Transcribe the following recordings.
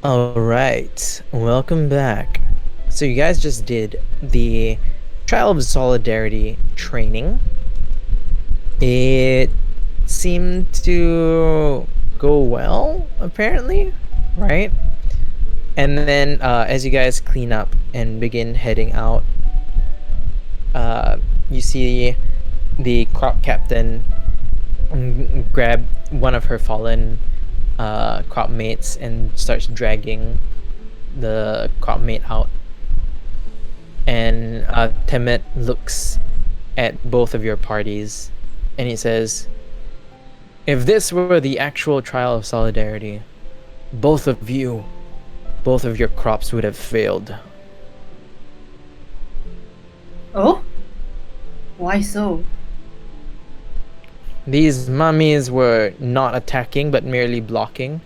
Alright, welcome back. So you guys just did the Trial of Solidarity training. It seemed to go well, apparently, right? And then as you guys clean up and begin heading out, you see the crop captain grab one of her fallen crop mates and starts dragging the crop mate out. And Temet looks at both of your parties and he says, if this were the actual trial of solidarity, both of your crops would have failed. Oh? Why so? These mummies were not attacking, but merely blocking.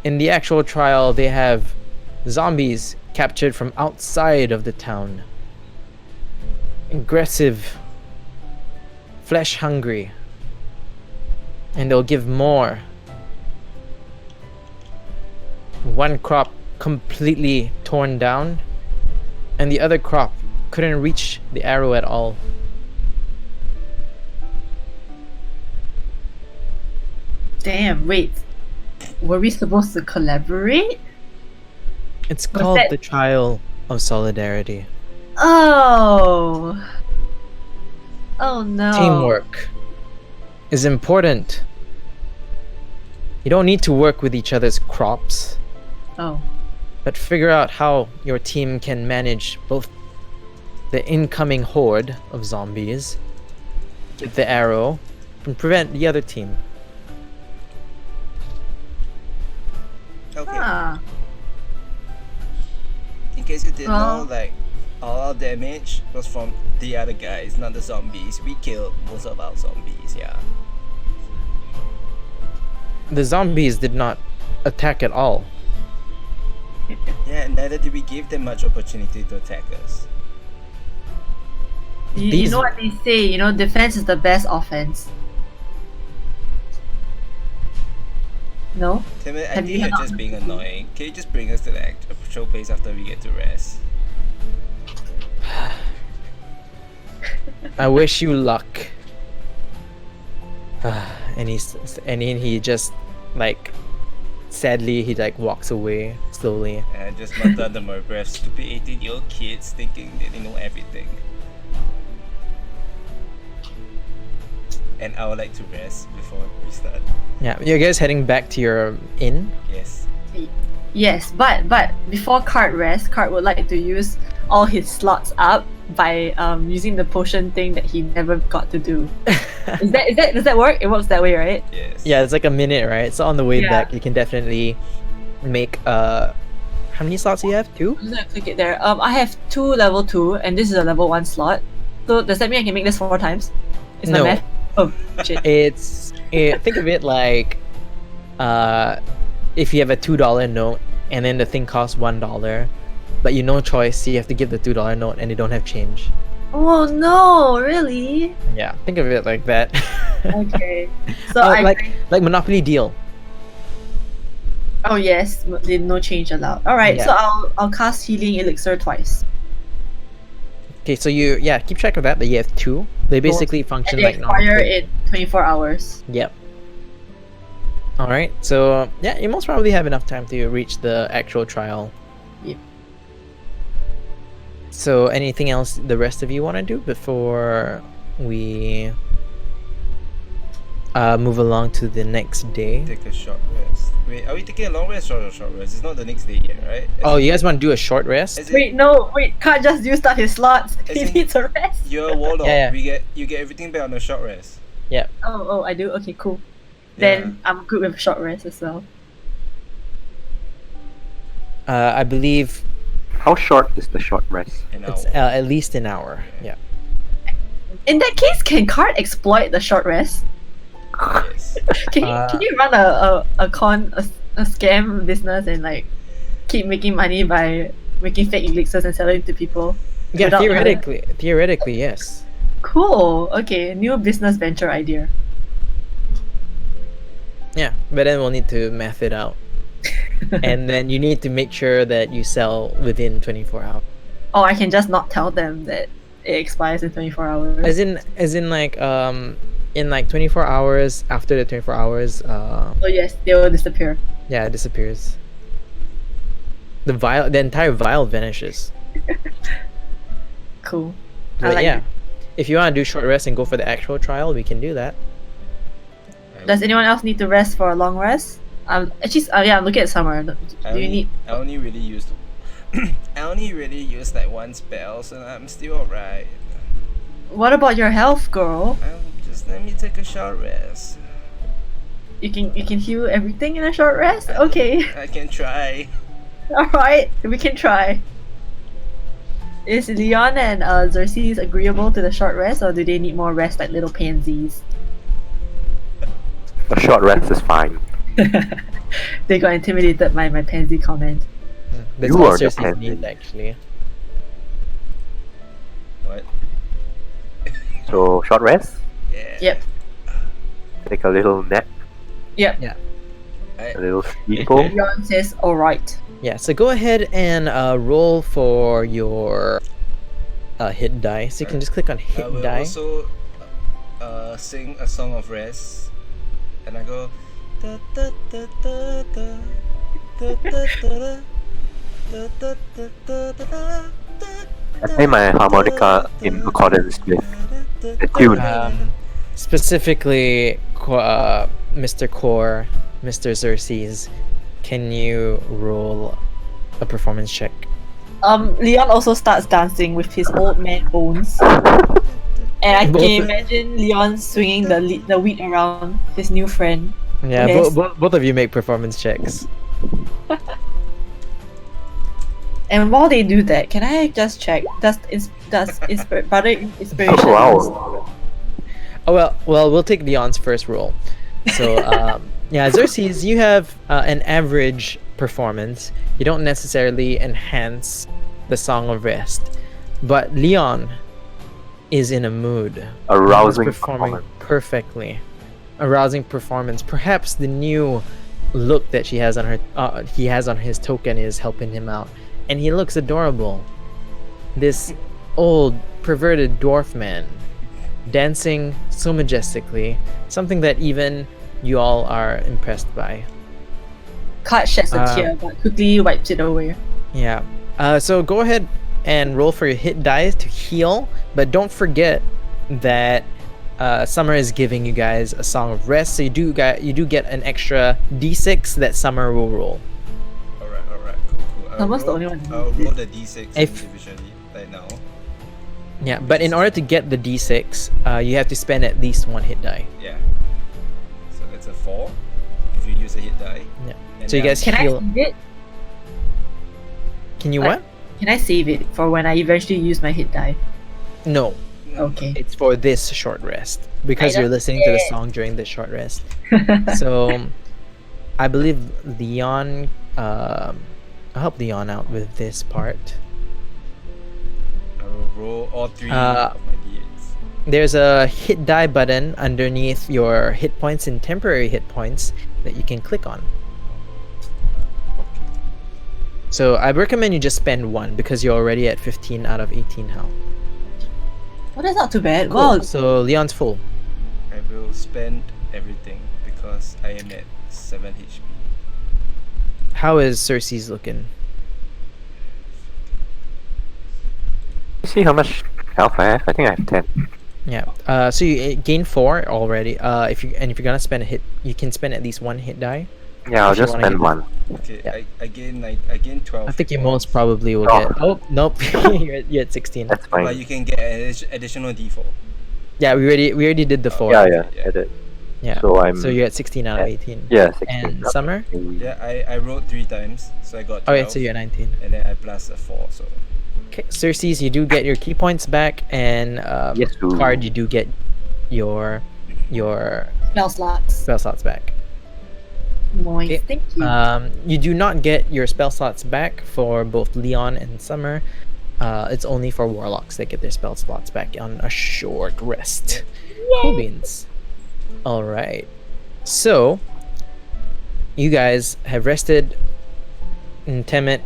In the actual trial, they have zombies captured from outside of the town. Aggressive, flesh-hungry. And they'll give more. One crop completely torn down, and the other crop couldn't reach the arrow at all. Damn, wait. Were we supposed to collaborate? It's called the Trial of Solidarity. Oh. Oh no. Teamwork is important. You don't need to work with each other's crops, Oh. but figure out how your team can manage both the incoming horde of zombies with the arrow and prevent the other team. Okay. Ah. In case you didn't Well- know, like all our damage was from the other guys, not the zombies. We killed most of our zombies, yeah. The zombies did not attack at all. Yeah, neither did we give them much opportunity to attack us. You These- know what they say, defense is the best offense. No? Tim, I Have think you you're not- just being annoying. Can you just bring us to the patrol base after we get to rest? I wish you luck. And he just sadly he walks away slowly. And I just mutter under my breath, stupid 18-year-old kids thinking that they know everything. And I would like to rest before we start. Yeah, you guys heading back to your inn? Yes. Yes, but before Cart rests, Cart would like to use all his slots up by using the potion thing that he never got to do. Does that work? It works that way, right? Yes. Yeah, it's like a minute, right? So on the way Yeah. back, you can definitely make how many slots do you have? 2? I'm just gonna click it there. I have 2 level 2, and this is a level 1 slot. So does that mean I can make this 4 times? Is my No. math? Oh shit. Think of it like if you have a $2 note and then the thing costs $1, but you no choice, so you have to give the $2 note and you don't have change. Oh no, really? Yeah, think of it like that. Okay. So like Monopoly Deal. Oh yes, no change allowed. Alright, Yeah. so I'll cast healing elixir twice. Okay, so keep track of that. But you have 2. They basically function And they like normal. expire in 24 hours. Yep. All right. So yeah, you most probably have enough time to reach the actual trial. Yep. So anything else the rest of you want to do before we move along to the next day? Take a short rest. Wait, are we taking a long rest or a short rest? It's not the next day yet, right? Oh, you guys want to do a short rest? As in, Wait, Cart just used up his slots. As He in- needs a rest. You're a warlock. Yeah. You get everything back on a short rest. Oh, I do? Okay, cool. Yeah. Then I'm good with short rest as well. I believe How short is the short rest? An it's hour. at least an hour. Yeah. In that case, can Cart exploit the short rest? Yes. Can you run a scam business and keep making money by making fake elixirs and selling to people? Yeah, without- theoretically, yes. Cool. Okay, new business venture idea. Yeah, but then we'll need to math it out. and then you need to make sure that you sell within 24 hours. Oh, I can just not tell them that it expires in 24 hours. As in like in like 24 hours, after the 24 hours, Oh yes, they will disappear. yeah, it disappears. The entire vial vanishes. Cool. I But like yeah, it. if you want to do short rest and go for the actual trial, we can do that. Does anyone else need to rest for a long rest? Actually, yeah, I'm looking at Summer. Do you need? I only really used. I only really used like one spell, so I'm still alright. What about your health, girl? Just let me take a short rest. You can heal everything in a short rest. Okay. I can try. All right, we can try. Is Leon and Xerxes agreeable to the short rest, or do they need more rest like little pansies? A short rest is fine. They got intimidated by my pansy comment. That's You all are the Cersei's pansy. need, actually. What? So short rest, Yeah. Yep. take a little nap, Yep. a little sleepo. Leon says, all right. Yeah, so go ahead and roll for your hit die. So you can just click on I hit will die. also sing a song of rest, and I go. Da, da, da, da, da, da, da, da, da, da, da, da, da, da, I play my harmonica in accordance with the tune. Specifically, Mr. Core, Mr. Xerxes, can you roll a performance check? Leon also starts dancing with his old man bones. And I Both- can imagine Leon swinging the wheat around his new friend. Yeah, Yes. both of you make performance checks. And while they do that, can I just check? Does brother inspiration? Oh, wow. Oh well, we'll take Leon's first roll. So yeah, Xerxes, you have an average performance. You don't necessarily enhance the Song of Rest, but Leon is in a mood. Arousing He's performing performance. perfectly. Arousing performance. Perhaps the new look that he has on his token is helping him out, and he looks adorable. This old perverted dwarf man dancing so majestically, something that even you all are impressed by. Kat sheds a tear, but quickly wipes it away. Yeah. So go ahead and roll for your hit dice to heal, but don't forget that Summer is giving you guys a Song of Rest, so you do get an extra d6 that Summer will roll. Alright, cool. Summer's the only one. I'll roll the d6 If- individually right now. Yeah, but in order to get the d6, you have to spend at least one hit die. Yeah. So that's a 4 if you use a hit die. Yeah. And So you then guys Can I heal. save it? Can you Like- what? Can I save it for when I eventually use my hit die? No, Okay. it's for this short rest because I you're don't listening to the get it. song during the short rest. So, I believe Leon. I'll help Leon out with this part. I will roll all 3 Uh, of my d8s. There's a hit die button underneath your hit points and temporary hit points that you can click on. So I recommend you just spend one because you're already at 15 out of 18 health. Well, that's not too bad. Cool. Well, So Leon's full. I will spend everything because I am at 7 HP. How is Cersei's looking? You see how much health I have? I think I have 10. Yeah. So you gain 4 already. If you're gonna spend a hit, you can spend at least one hit die. Yeah, I'll If you just wanna spend get- one. Okay, Yeah. I gain 12. I think you points. most probably will Oh. get. Oh nope, you're at 16. That's But fine. you can get an additional d4. Yeah, we already did the 4. Yeah, yeah. I did. Yeah. So I'm. So you're at 16 out of 18. Yeah, 16. And Summer? Yeah, I rolled 3 times, so I got 12. Alright, so you're at 19. And then I plus a 4, so. Okay, Cersei's, you do get your key points back, and Yes, ooh. Card, you do get your spell slots. spell slots back. Nice. Okay. Thank you. You do not get your spell slots back for both Leon and Summer. It's only for warlocks that get their spell slots back on a short rest. Cool beans. All right. So, you guys have rested And Temet,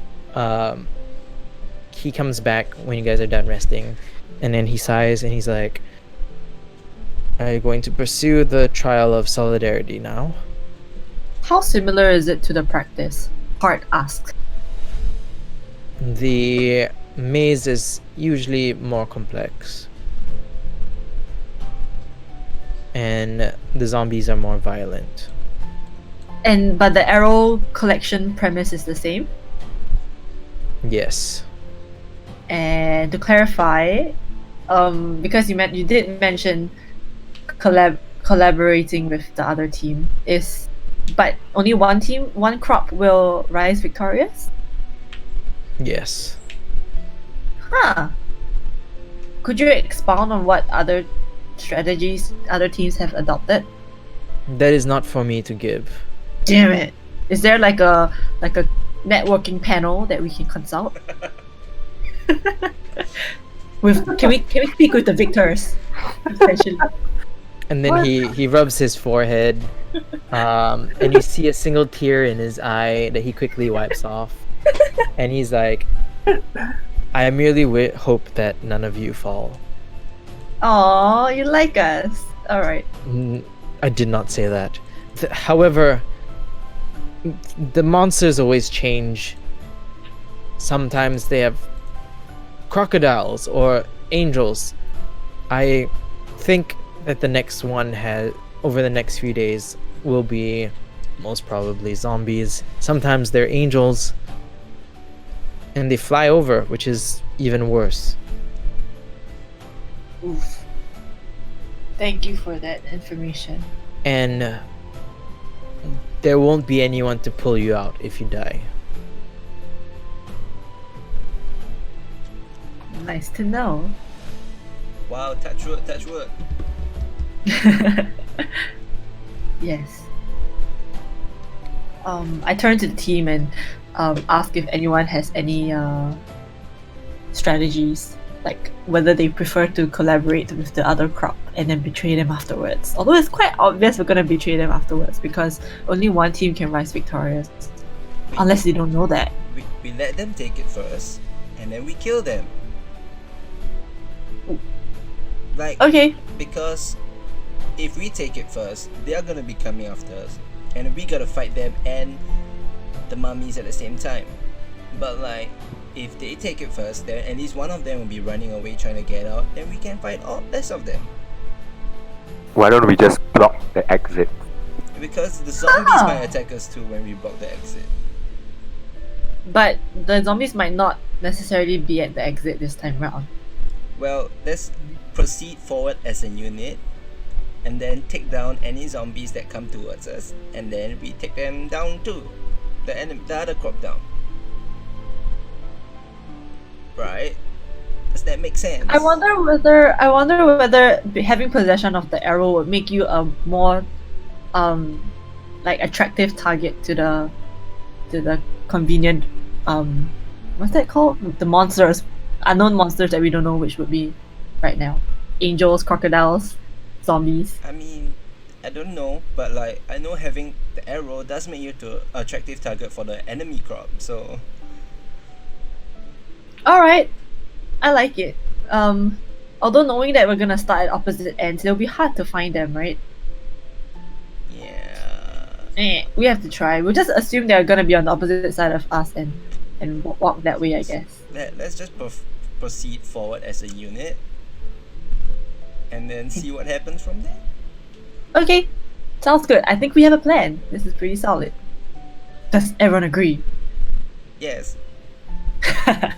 he comes back when you guys are done resting, and then he sighs and he's like, "Are you going to pursue the trial of solidarity now?" How similar is it to the practice? Hart asks. The maze is usually more complex, and the zombies are more violent. But the arrow collection premise is the same. Yes. And to clarify, because you did mention collaborating with the other team, but only one crop will rise victorious? Yes. Huh. Could you expound on what other strategies other teams have adopted? That is not for me to give. Damn it. Is there like a networking panel that we can consult? Can we speak with the victors? Especially. And then he rubs his forehead, and you see a single tear in his eye that he quickly wipes off. And he's like, "I merely hope that none of you fall." Aw, you like us. Alright. I did not say that. However, the monsters always change. Sometimes they have crocodiles or angels. I think that the next one over the next few days will be most probably zombies. Sometimes they're angels, and they fly over, which is even worse. Oof. Thank you for that information. And there won't be anyone to pull you out if you die. Nice to know. Wow, touch wood. Yes. I turn to the team and ask if anyone has any strategies, like whether they prefer to collaborate with the other crop and then betray them afterwards. Although it's quite obvious we're gonna betray them afterwards because only one team can rise victorious. Unless they don't know that. We let them take it first, and then we kill them. Like, Okay. because if we take it first, they are gonna be coming after us, and we gotta fight them and the mummies at the same time. But like, if they take it first, then at least one of them will be running away trying to get out, and we can fight all less of them. Why don't we just block the exit? Because the zombies might attack us too when we block the exit. But the zombies might not necessarily be at the exit this time round. Well, let's proceed forward as a unit, and then take down any zombies that come towards us, and then we take them down too. The other crop down. Right? Does that make sense? I wonder whether having possession of the arrow would make you a more like attractive target to the convenient what's that called? The monsters. Unknown monsters that we don't know which would be right now. Angels, crocodiles, zombies. I mean, I don't know, but like, I know having the arrow does make you to attractive target for the enemy crop, so Alright. I like it. Although knowing that we're gonna start at opposite ends, it'll be hard to find them, right? yeah. We have to try. We'll just assume they're gonna be on the opposite side of us and walk that way, I guess. Let's just proceed forward as a unit, and then see what happens from there. Okay. Sounds good. I think we have a plan. This is pretty solid. Does everyone agree? Yes. Thank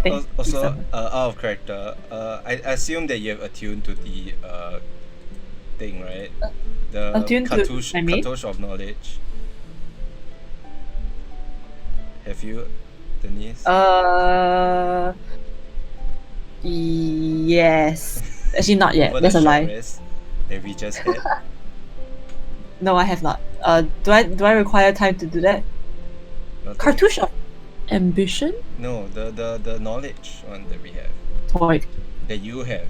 you so Also, much. out of character, I assume that you have attuned to the thing, right? The Attuned to my mate? cartouche of knowledge. Have you, Denise? Yes. Actually, not yet. Over That's the a short lie. rest that we just had. No, I have not. Do I require time to do that? Not Cartouche of ambition? No, the knowledge one that we have, Toy. that you have.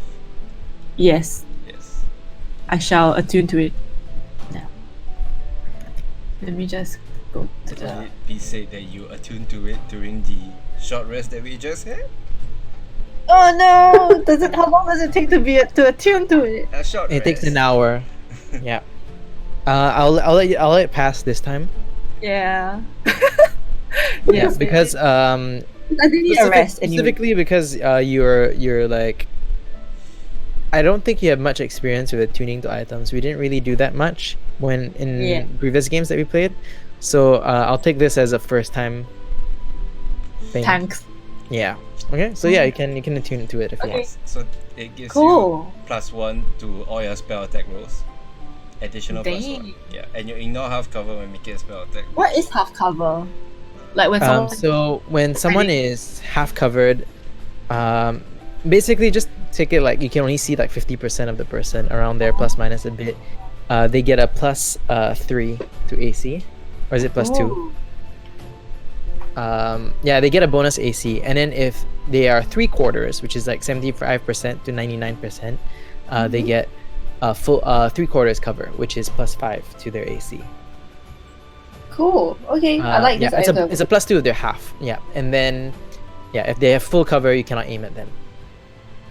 Yes, Yes. I shall attune to it. Now, let me just Go to Can the... it be said that you attuned to it during the short rest that we just had? Oh no! Does it? How long does it take to attune to it? A short It rest. takes an hour. Yeah. I'll let it pass this time. Yeah. Yeah, Yes, because I didn't need a rest anyway. specifically because you're like, I don't think you have much experience with tuning to items. We didn't really do that much when in previous games that we played, so I'll take this as a first time thing. Thanks. Yeah. Okay. So yeah, you can attune to it if you Okay. want. So it gives Cool. you +1 to all your spell attack rolls. Additional +1. Dang. Yeah, and you ignore half cover when making a spell attack. What is half cover? Like when someone... So when someone is half covered, basically just take it like you can only see like 50% of the person around there, plus minus a bit. They get a +3 to AC, or is it +2? Ooh. Yeah, they get a bonus AC, and then if they are 3/4, which is like 75% to 99%, they get a full 3/4 cover, which is +5 to their AC. Cool. Okay, I like Yeah, this item. it's a +2 to their half. Yeah, and then yeah, if they have full cover, you cannot aim at them.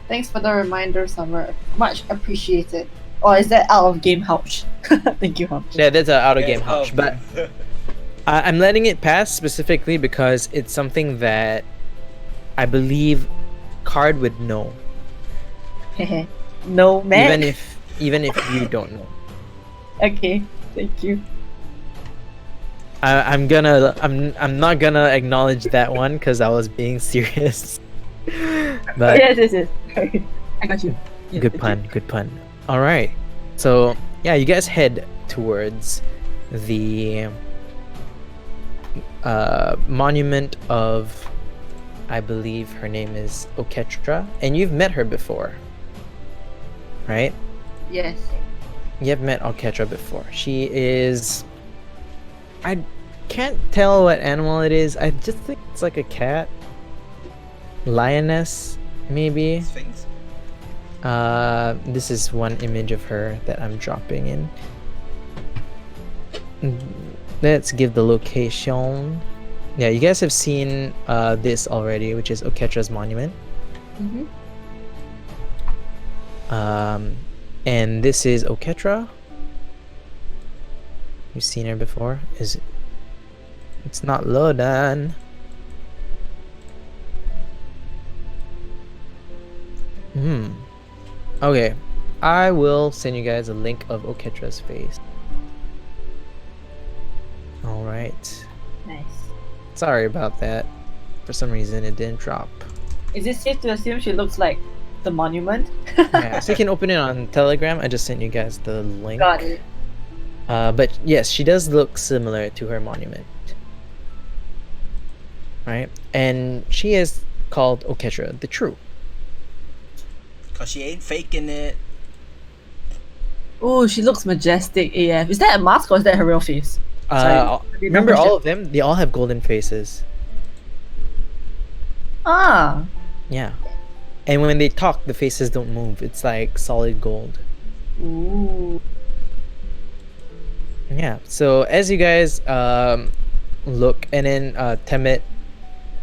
Thanks for the reminder, Summer. Much appreciated. Or is that out of game Haoch? Thank you, Haoch. Yeah, that's an out of Yes, game Haoch, but I'm letting it pass specifically because it's something that I believe Card would know, No, man. even if you don't know. Okay, thank you. I'm not gonna acknowledge that one because I was being serious. But Yes. Sorry. I got you. Yes, good thank you. pun, good pun. All right, so yeah, you guys head towards the monument of, I believe her name is Oketra, and you've met her before, right? Yes. You've met Oketra before. She is, I can't tell what animal it is. I just think it's like a cat, lioness, maybe. Sphinx. This is one image of her that I'm dropping in. Let's give the location. Yeah, you guys have seen this already, which is Oketra's monument. Mm-hmm. And this is Oketra. You've seen her before. It's not loading. Okay, I will send you guys a link of Oketra's face. All right. Nice. Sorry about that. For some reason, it didn't drop. Is it safe to assume she looks like the monument? Yeah, so you can open it on Telegram. I just sent you guys the link. Got it. But yes, she does look similar to her monument. Right? And she is called Oketra the True. Cause she ain't faking it. Oh, she looks majestic AF. Is that a mask or is that her real face? Sorry. Remember all of them? They all have golden faces. Ah. Yeah. And when they talk, the faces don't move. It's like solid gold. Ooh. Yeah. So as you guys look, and then Temet,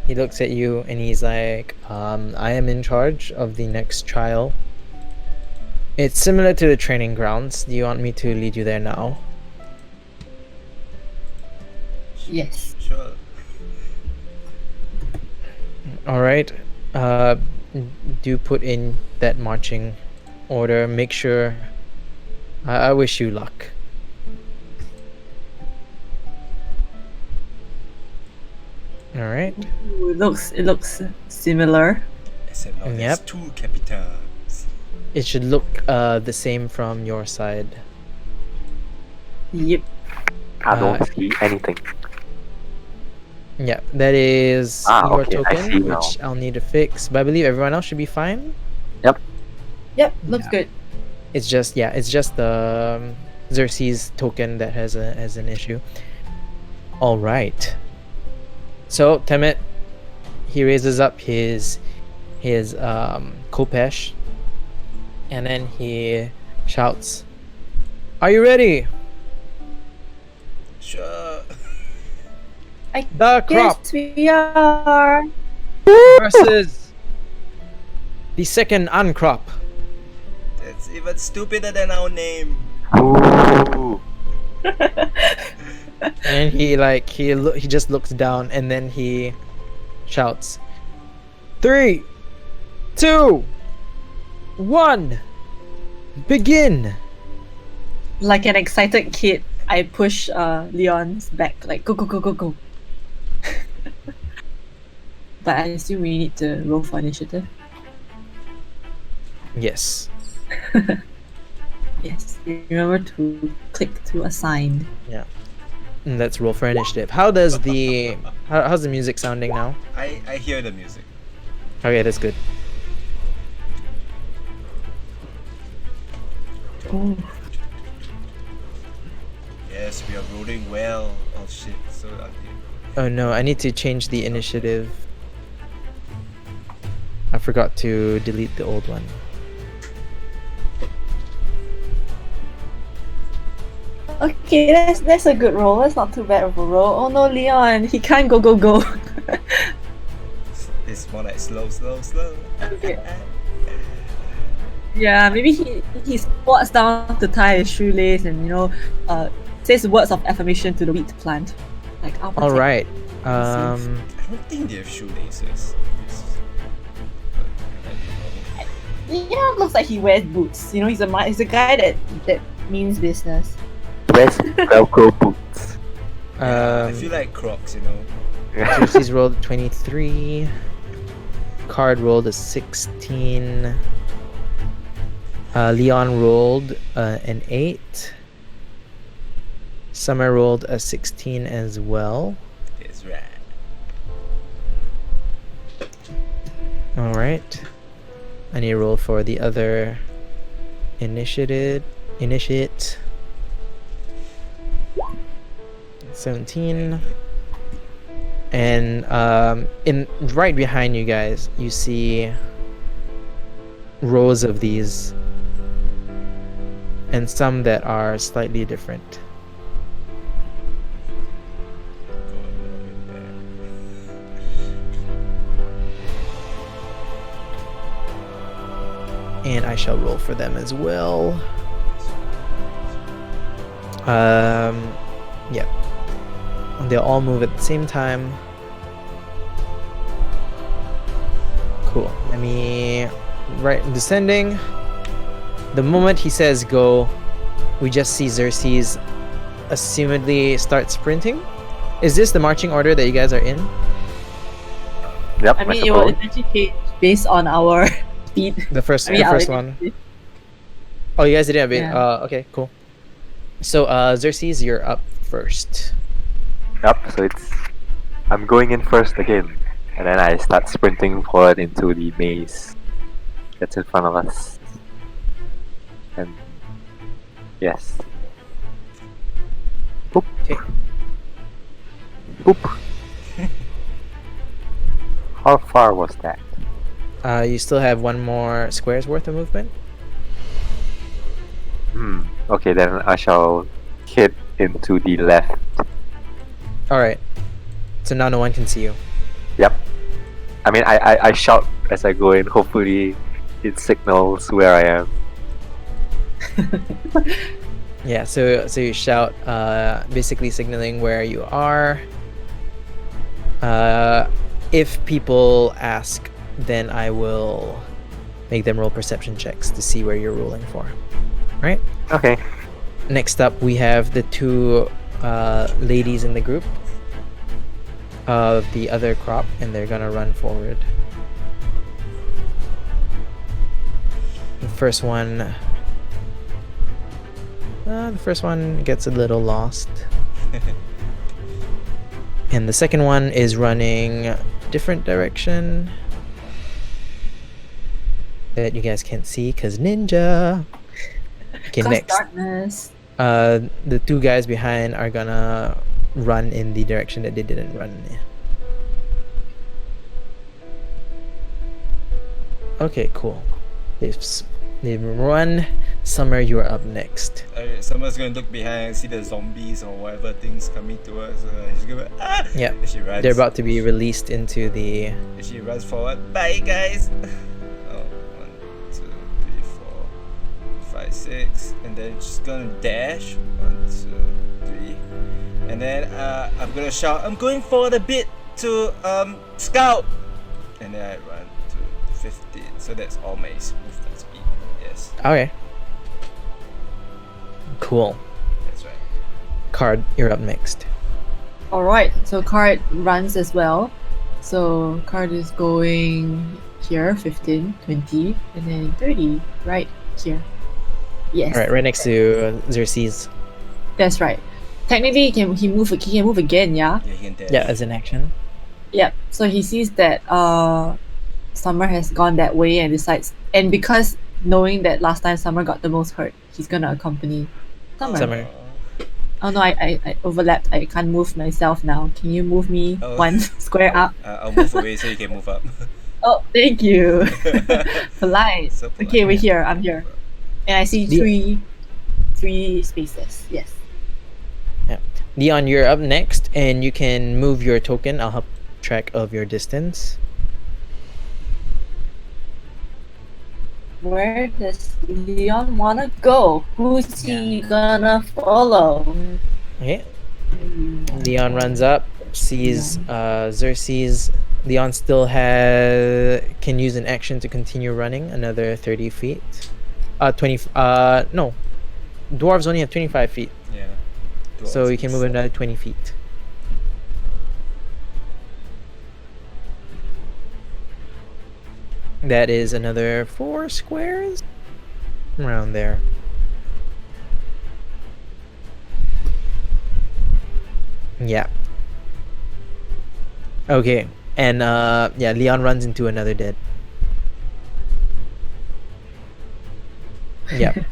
he looks at you and he's like, I am in charge of the next trial. It's similar to the training grounds. Do you want me to lead you there now? Yes. Sure. All right. Do put in that marching order. Make sure. I wish you luck. All right. Ooh, it looks similar. Except now there's Yep. 2 capitans. It should look the same from your side. Yep. I don't see anything. Yeah, that is your okay, I token, see now. which I'll need to fix. But I believe everyone else should be fine. Yep, looks Yeah. good. It's just the Xerxes token that has an issue. All right. So Temet, he raises up his Kopesh, and then he shouts, "Are you ready?" Sure. The crop Yes, we are. versus the second uncrop. It's even stupider than our name. Ooh. And he just looks down and then he shouts, 3, 2, 1, begin. Like an excited kid, I push Leon's back, like go go go go go. But I assume we need to roll for initiative. Yes. Yes, remember to click to assign. Yeah. And let's roll for initiative. How's the music sounding now? I hear the music. Okay, that's good. Oh, Yes, we are rolling well. Oh shit, so ugly. Oh no, I need to change the initiative. I forgot to delete the old one. okay, that's a good roll. That's not too bad of a roll. Oh no, Leon, he can't go go go. It's more like slow, slow, slow. Okay. Yeah, maybe he squats down to tie his shoelace and says words of affirmation to the wheat plant. Like, I'll protect All right. I don't think they have shoelaces. Yeah, looks like he wears boots. He's a guy that means business. Where's Velcro boots? I feel like Crocs, Jersey's rolled a 23. Card rolled a 16. Leon rolled an 8. Summer rolled a 16 as well. That's right. Alright. I need to roll for the other initiate. 17. And in right behind you guys, you see rows of these, and some that are slightly different. And I shall roll for them as well. Yeah. They'll all move at the same time. Cool. Let me descending. The moment he says go, we just see Xerxes assumedly start sprinting. Is this the marching order that you guys are in? Yep. I mean, it will eventually change based on our speed. The first our one. initiative. Oh, you guys didn't have it. Yeah. Okay, cool. So, Xerxes, you're up first. Yep. So I'm going in first again, and then I start sprinting forward into the maze that's in front of us. And yes. Boop. Okay. Boop. How far was that? You still have one more square's worth of movement. Okay, then I shall hit into the left. Alright. So now no one can see you. Yep. I mean, I shout as I go in. Hopefully, it signals where I am. Yeah, so you shout, basically signaling where you are. If people ask, then I will make them roll perception checks to see where you're rolling for. Right? Okay. Next up, we have the two ladies in the group of the other crop, and they're gonna run forward. The first one gets a little lost. And the second one is running different direction that you guys can't see because ninja. Okay, Cause next. darkness. The two guys behind are gonna run in the direction that they didn't run in. Okay, cool. They've run Summer, you are up next. Alright, someone's gonna look behind and see the zombies or whatever things coming towards her. She's gonna Yeah, And she runs. they're about to be released into the. And she runs forward. Bye, guys. Oh, 1, 2, 3, 4, 5, 6, and then she's gonna dash. 1, 2, 3, and then I'm gonna shout. I'm going forward a bit to scout, and then I run to 15. So that's all my movement speed. Yes, Okay. Cool. that's right. Card, you're up next. Alright, so Card runs as well. So Card is going here, 15, 20, and then 30, right here. Yes. All right, right next to Xerxes. That's right. Technically, he can move again, yeah? Yeah, he can dash. Yeah, as an action. Yep. So he sees that Summer has gone that way and decides, and because knowing that last time Summer got the most hurt, he's gonna accompany Summer. Oh no, I overlapped. I can't move myself now. Can you move me Oh. one square up? I'll move away so you can move up. Oh, thank you. Polite. So polite. Okay, we're here. I'm here. And I see The- three spaces. Yes. Leon, you're up next, and you can move your token. I'll help track of your distance. Where does Leon wanna go? Who's he gonna follow? Okay. Leon runs up, sees Xerxes. Leon still can use an action to continue running another 30 feet. 20. No. Dwarves only have 25 feet, Yeah. so you can move another 20 feet. That is another 4 squares around there. Yeah. Okay. And yeah, Leon runs into another dead. Yep.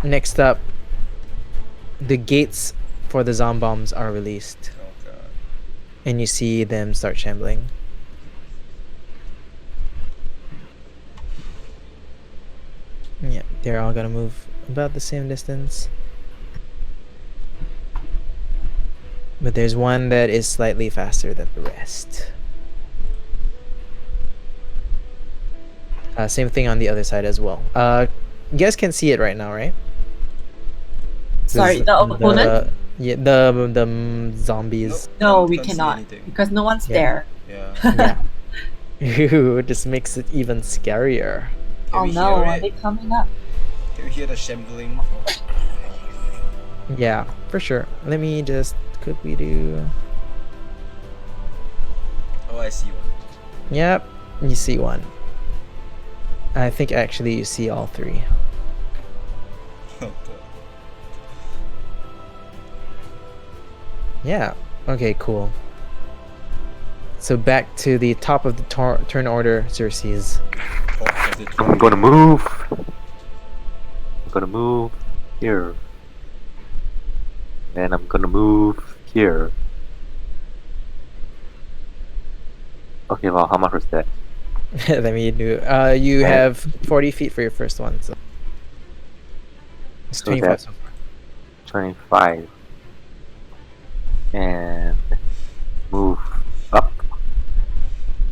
Next up, the gates for the zombombs are released, Oh god. and you see them start shambling. Yeah, they're all gonna move about the same distance. But there's one that is slightly faster than the rest. Same thing on the other side as well. You guys can see it right now, right? Sorry, the opponent? Yeah, the zombies. No, Can't we see cannot anything. because no one's Yeah. there. Yeah. Yeah. Ooh, this makes it even scarier. Oh we no, hear are it? they coming up? Can you hear the shambling? Yeah, for sure. Let me just quickly do. Oh, I see one. Yep, you see one. I think actually you see all three. Oh god. Yeah. Okay, cool. So back to the top of the turn order, Xerxes. Boss of the I'm gonna move. I'm gonna move here. Then I'm gonna move here. Okay, well, how much was that? Let me do. You have 40 feet for your first one, so it's So 25 that- so far. 25. And move up.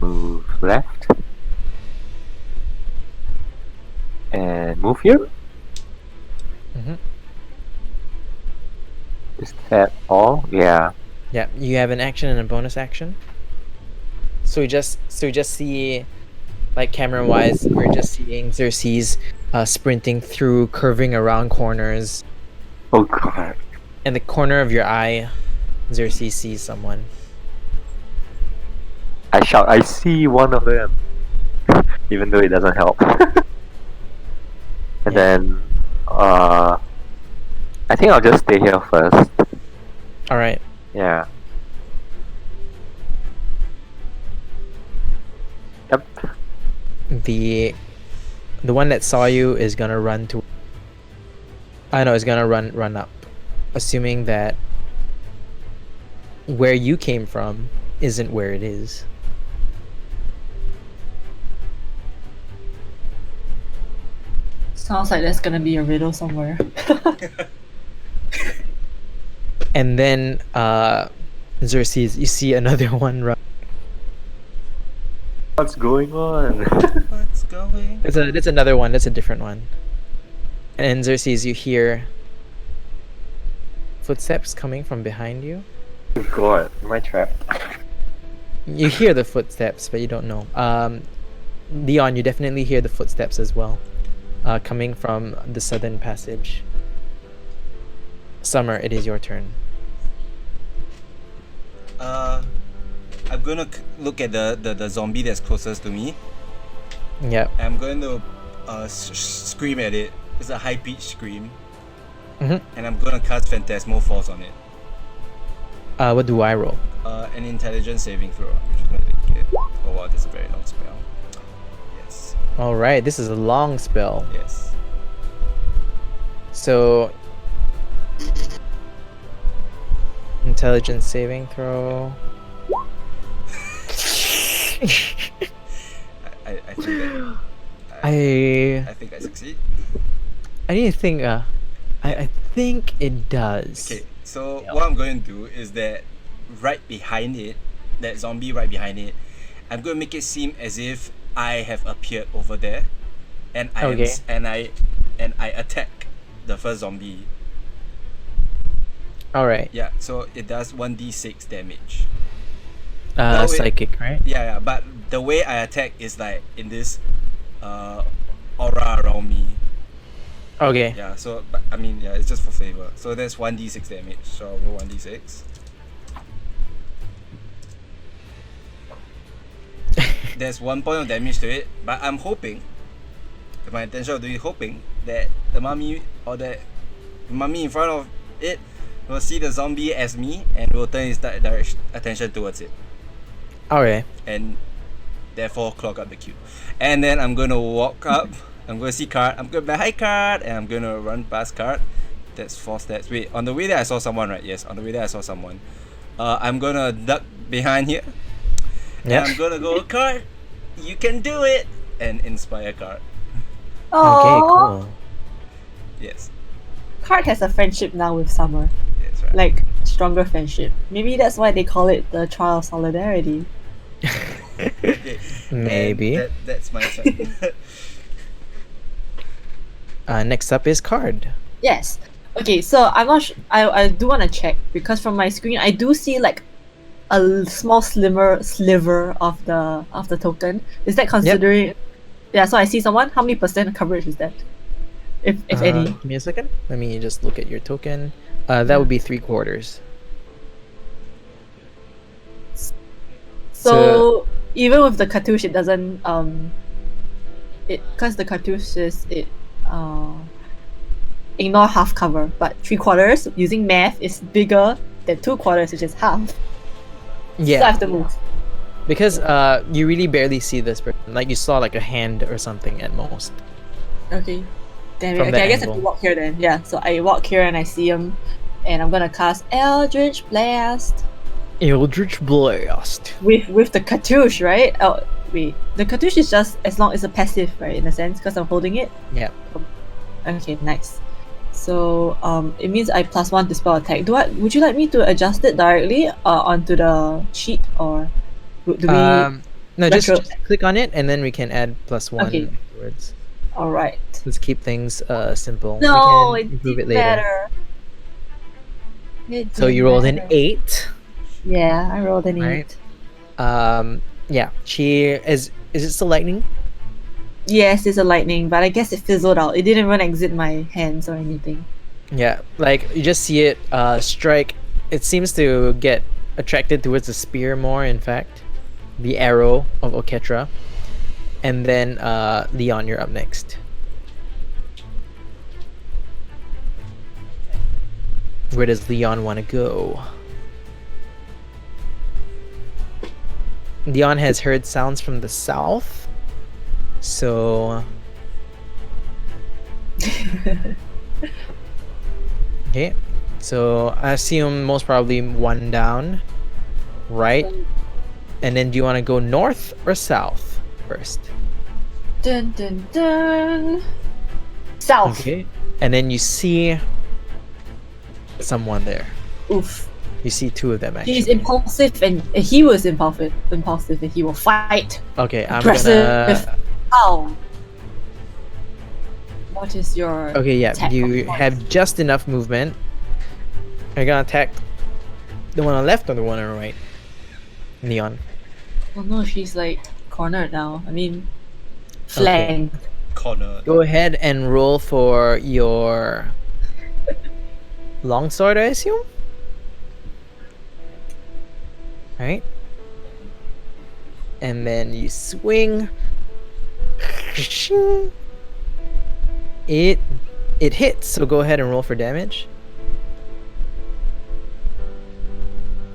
Move left. And move here. Mhm. Is that all? Yeah. Yeah, you have an action and a bonus action. So you just see, like camera wise, we're just seeing Xerxes sprinting through, curving around corners. Oh god. In the corner of your eye, Xerxes sees someone. I shout, I see one of them. Even though it doesn't help. And Yeah. then, I think I'll just stay here first. All right. Yeah. Yep. The one that saw you is gonna run to. I know, is gonna run up, assuming that where you came from isn't where it is. Sounds like there's gonna be a riddle somewhere. And then Xerxes, you see another one run. What's going on? What's going? That's another one. That's a different one. And Xerxes, you hear footsteps coming from behind you. God, am I trapped? You hear the footsteps, but you don't know. Leon, you definitely hear the footsteps as well, coming from the southern passage. Summer, it is your turn. I'm gonna look at the zombie that's closest to me. Yep. I'm going to scream at it. It's a high-pitched scream. Mhm. And I'm gonna cast Phantasmal Force on it. What do I roll? An intelligence saving throw. I'm just gonna take it. Oh wow, this is a very long spell. Yes. All right, this is a long spell. Yes. So, intelligence saving throw. I think that I I think I succeed. I need to think. I think it does. Okay, so what I'm going to do is that right behind it, that zombie right behind it, I'm going to make it seem as if I have appeared over there, and I Okay. and I attack the first zombie. All right. Yeah, so it does 1d6 damage. No, wait. Psychic, right? Yeah, but the way I attack is like in this aura around me. Okay. Yeah, so but, I mean, yeah, it's just for flavor. So that's 1d6 damage. So I'll roll 1d6. There's 1 point of damage to it, but I'm hoping, my intention of doing hoping that the mummy or the mummy in front of it will see the zombie as me and will turn its attention towards it, Okay. and therefore clog up the queue. And then I'm gonna walk up. I'm gonna see card. I'm gonna buy high card, and I'm gonna run past card. That's 4 steps. Wait, on the way there I saw someone, right? Yes, on the way there I saw someone. I'm gonna duck behind here. Yeah. And I'm gonna go card. You can do it, and inspire card. Okay. Cool. Yes, Card has a friendship now with Summer, yes, right. like stronger friendship. Maybe that's why they call it the Trial of Solidarity. Okay. Maybe. And that's my turn. Next up is card. Yes. Okay, so I'm not. I do want to check because from my screen I do see like a small sliver of the token. Is that considering? Yeah. So I see someone. How many percent coverage is that? If any. Give me a second. Let me just look at your token. That would be 3/4. So even with the cartouche, it doesn't because the cartouche is ignore half cover, but 3/4 using math is bigger than 2/4, which is half. Yeah. So I have to move. Because you really barely see this person. Like you saw like a hand or something at most. Okay. Damn it. From Okay, that I guess I have angle. to walk here then. Yeah. So I walk here and I see him, and I'm gonna cast Eldritch Blast Eldritch Blast. with the cartouche, right? Oh wait, the cartouche is just as long as a passive, right? In a sense, because I'm holding it. Yeah. Okay, nice. So it means I +1 to spell attack. Would you like me to adjust it directly onto the sheet, or do we? No, just retro- click on it and then we can add +1 Okay. afterwards. All right. Let's keep things simple. No, we it can improve did it later. better. So you rolled an 8. Yeah, I rolled an 8. Right. Yeah. She is it still lightning? Yes, it's a lightning, but I guess it fizzled out. It didn't even exit my hands or anything. Yeah. Like you just see it strike. It seems to get attracted towards the spear more. In fact, the arrow of Oketra. And then Leon, you're up next. Where does Leon want to go? Leon has heard sounds from the south. So... Okay. So I assume most probably 1 down. Right? And then do you want to go north or south first? Dun dun dun. South. Okay. And then you see someone there. Oof. You see two of them actually. He's impulsive and he was impulsive and he will fight. Okay, I'm Aggressive. gonna. How? What is your Okay, yeah, attack you point? have just enough movement. You're gonna attack the one on the left or the one on the right? Neon. Oh no, she's like cornered now. I mean, flanked. Corner. Go ahead and roll for your longsword, I assume? Right? And then you swing. It hits, so go ahead and roll for damage.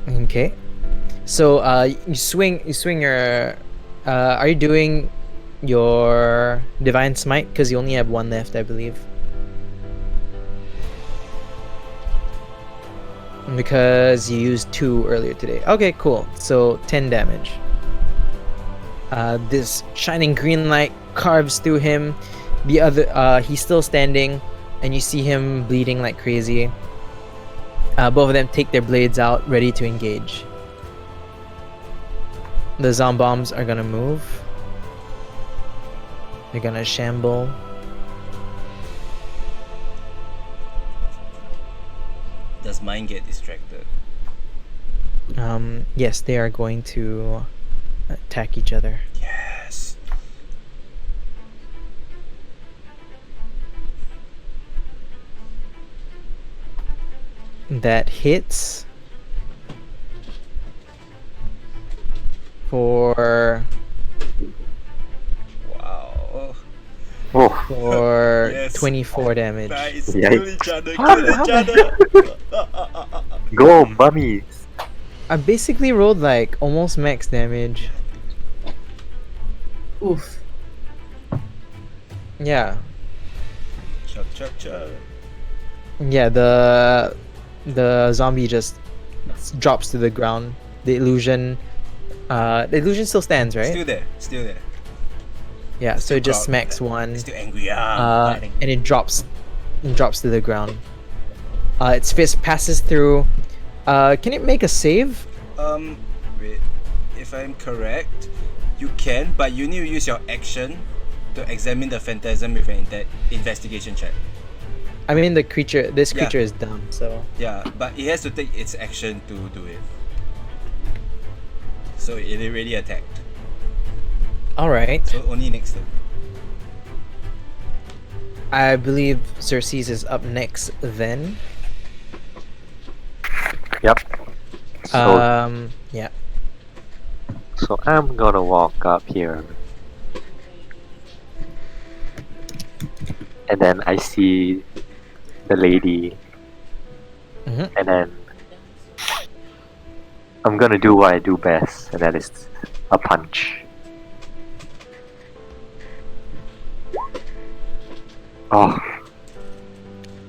Okay. So you swing your are you doing your divine smite because you only have one left, I believe. Because you used 2 earlier today. Okay, cool. So 10 damage. This shining green light carves through him. The other he's still standing and you see him bleeding like crazy. Both of them take their blades out, ready to engage. The zombombs are gonna move. They're gonna shamble. Does mine get distracted? Yes, they are going to attack each other. Yes. That hits for Wow. Oh, Yes. 24 damage. Nice. Yikes. Kill each other. Kill each other. go, mummies! I basically rolled like almost max damage. Oof. Yeah. Chug chug chug. Yeah, the zombie just drops to the ground. The illusion still stands, right? Still there. Still there. Yeah, so it just proud. smacks one. Still angry. Fighting. And it drops to the ground. Its fist passes through. Can it make a save? Wait. If I'm correct, you can, but you need to use your action to examine the phantasm with an investigation check. I mean, this creature Yeah. is dumb, so. Yeah, but it has to take its action to do it. So it already attacked. Alright. So only next turn. I believe Xerxes is up next then. Yep. So, Yeah. so I'm gonna walk up here. And then I see the lady. Mhm. And then I'm gonna do what I do best, and that is a punch. Oh.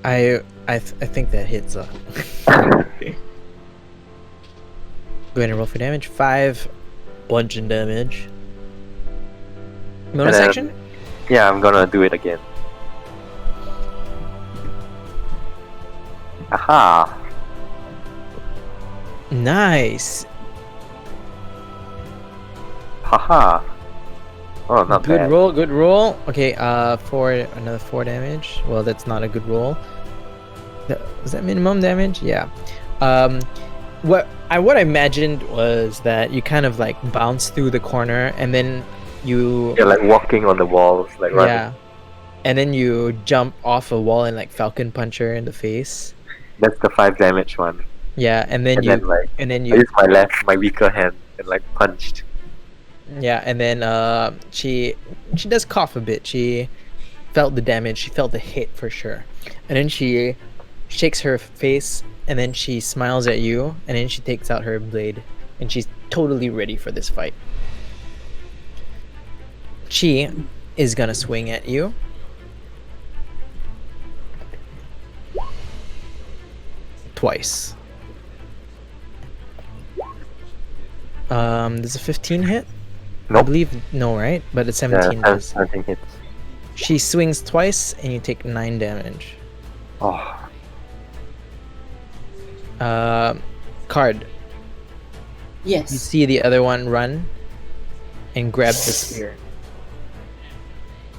I think that hits. Go ahead and roll for damage. 5 bludgeon damage. Bonus And then- action? Yeah, I'm gonna do it again. Aha! Nice. Haha! Oh, not Good bad. roll. Good roll. Okay. For another 4 damage. Well, that's not a good roll. Was that minimum damage? Yeah. What I imagined was that you kind of like bounce through the corner and then you You're like walking on the walls, like running. yeah, and then you jump off a wall and like falcon punch her in the face. That's the 5 damage one. Yeah, and then And you then like and then I you used my weaker hand and like punched. yeah, and then she does cough a bit. She felt the damage. She felt the hit for sure, and then she shakes her face and then she smiles at you and then she takes out her blade and she's totally ready for this fight. She is gonna swing at you. Twice. Does a 15 hit? I Nope. believe no, right? But a 17 Yeah, does. 17 hits. She swings twice, and you take 9 damage. Oh, Card. You Yes. see the other one run and grab the spear.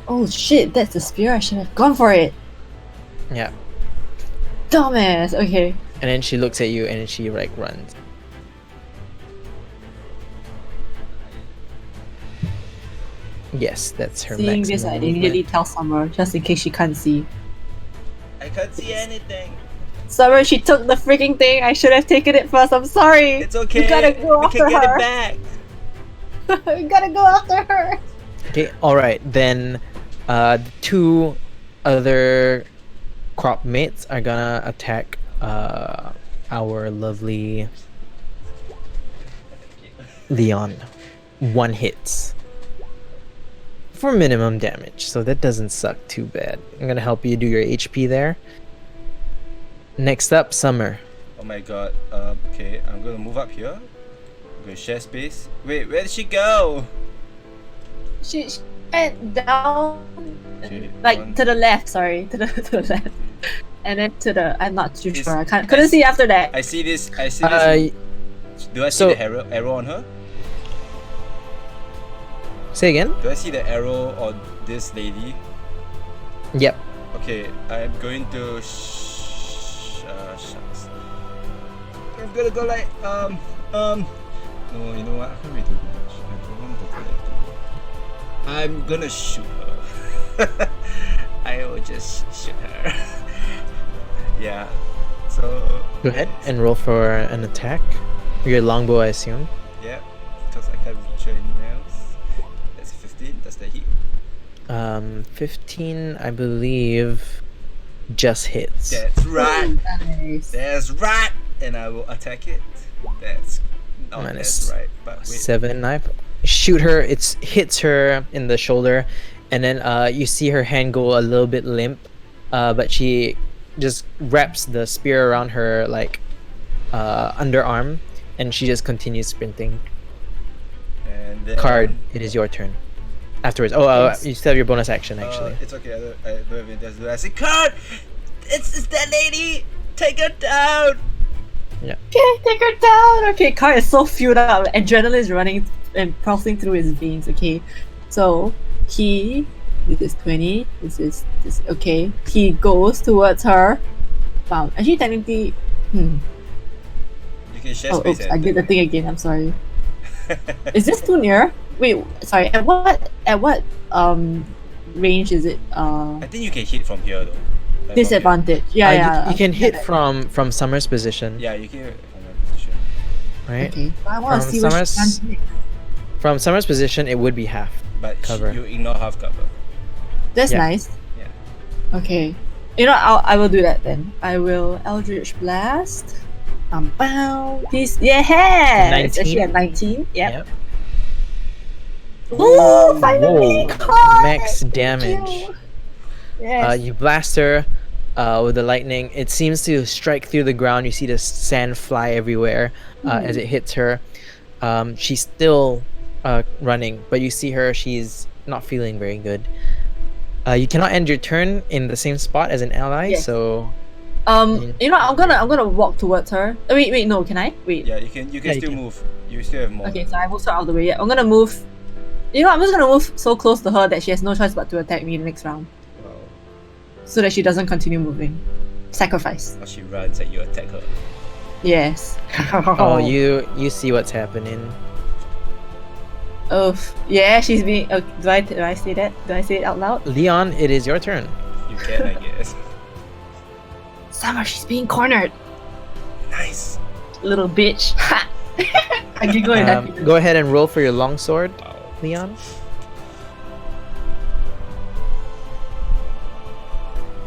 Oh shit, that's the spear. I should have gone for it. Yeah. Dumbass. Okay. And then she looks at you and she like runs. Yes, that's her Seeing maximum this, I movement. immediately tell Summer just in case she can't see. I can't see anything. Summer, she took the freaking thing. I should have taken it first. I'm sorry. It's okay. You gotta go we after can get her. it back. You gotta go after her. Okay, alright, then the 2 other crop mates are gonna attack our lovely Leon. 1 hits. For minimum damage, so that doesn't suck too bad. I'm gonna help you do your HP there. Next up, Summer. Oh my god. Okay, I'm gonna move up here. I'm gonna share space. Wait, where did she go? She went down, Okay, like one- to the left. Sorry, to the left, and then to the. I'm not too Is- sure. I couldn't see after that. I see this. I see this. Do I see so- the arrow on her? Say again? Do I see the arrow on this lady? Yep. Okay, I'm going to shucks. I'm gonna go like no, you know what? I can't really do much. I don't want to go like that. I'm gonna shoot her. I will just shoot her. Yeah. So Go ahead and roll for an attack. Your longbow, I assume. yeah, because I can't reach her anywhere else. That's 15. Does that hit? 15, I believe, just hits. That's right. Oh, nice. That's right. And I will attack it. That's not Minus that's right. But wait. 7 knife. Shoot her. It hits her in the shoulder, and then you see her hand go a little bit limp, but she just wraps the spear around her like underarm, and she just continues sprinting. And then, Card, it is your turn. Afterwards. Oh, Yes. you still have your bonus action actually. It's okay. I don't have anything else to do. I say, Card! It's that lady! Take her down! Okay, take her down. Okay, Car is so fueled up. Adrenaline is running and pulsing through his veins. Okay, so this is 20. This. Okay, he goes towards her. Wow, actually, technically, You can share oh, space. oops, I did the thing again. I'm sorry. Is this too near? Wait, sorry. At what range is it? I think you can hit from here though. Like from Disadvantage. Yeah, yeah. You can hit from Summer's position, here. Yeah, you can hit from my position. right? Okay, but I want to From see what she Summer's- can hit. From Summer's position, it would be half. But Cover. you ignore half cover. That's Yeah. nice. Yeah. Okay. You know, I will do that then. I will Eldritch Blast. Peace. Yeah! It's 19? actually at 19. Yep. Ooh, Whoa. finally! Whoa. Caught! Max Thank damage. you. Yes. You blast her with the lightning. It seems to strike through the ground. You see the sand fly everywhere as it hits her. She's still running, but you see her. She's not feeling very good. You cannot end your turn in the same spot as an ally, Yes. so You know, I'm gonna walk towards her. Oh, wait, no, can I? Wait. Yeah, you can Yeah, you still can. move. You still have more. Okay, so I moved her out of the way. Yeah, I'm gonna move. You know, I'm just gonna move so close to her that she has no choice but to attack me the next round, Wow. so that she doesn't continue moving. Sacrifice. Or she runs and you attack her. Yes. oh, you see what's happening. Oh, yeah, she's being. Do I say that? Do I say it out loud? Leon, it is your turn. You can, I guess. Summer, she's being cornered. Nice. Little bitch. Ha! I giggle at that. Go ahead and roll for your longsword, Wow. Leon.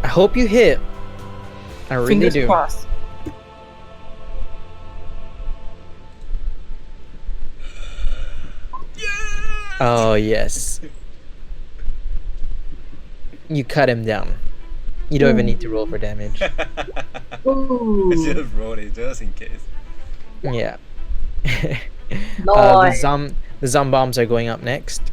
I hope you hit. I really Fingers do. crossed. Oh yes. You cut him down. You don't even need to roll for damage. Ooh. Just roll it just in case. Yeah. Nice. The zombombs are going up next.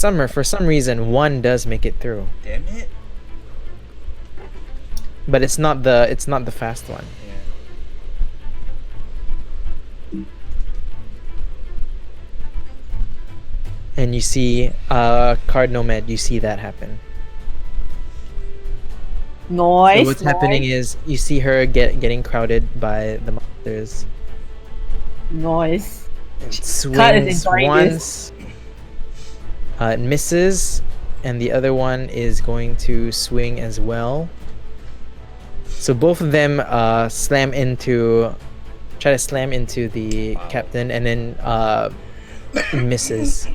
Summer, for some reason, one does make it through, Damn it. but it's not the fast one. Yeah. And you see, Card Nomad, you see that happen. Noise. So what's happening is you see her getting crowded by the monsters. Noise. It Card is swings enjoying once. It misses, and the other one is going to swing as well. So both of them try to slam into the Wow. captain, and then misses.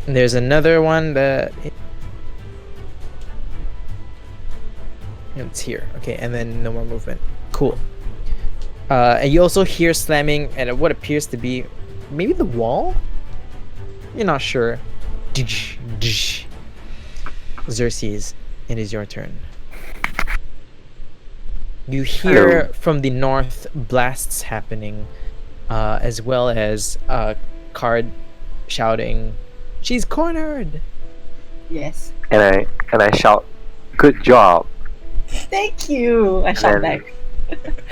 And there's another one that it's here. Okay, and then no more movement. Cool. And you also hear slamming at what appears to be maybe the wall? You're not sure. Xerxes, it is your turn. You hear Hello. from the north blasts happening, as well as Card shouting, "She's cornered!" Yes. And I shout, "Good job!" Thank you. I shout then- back.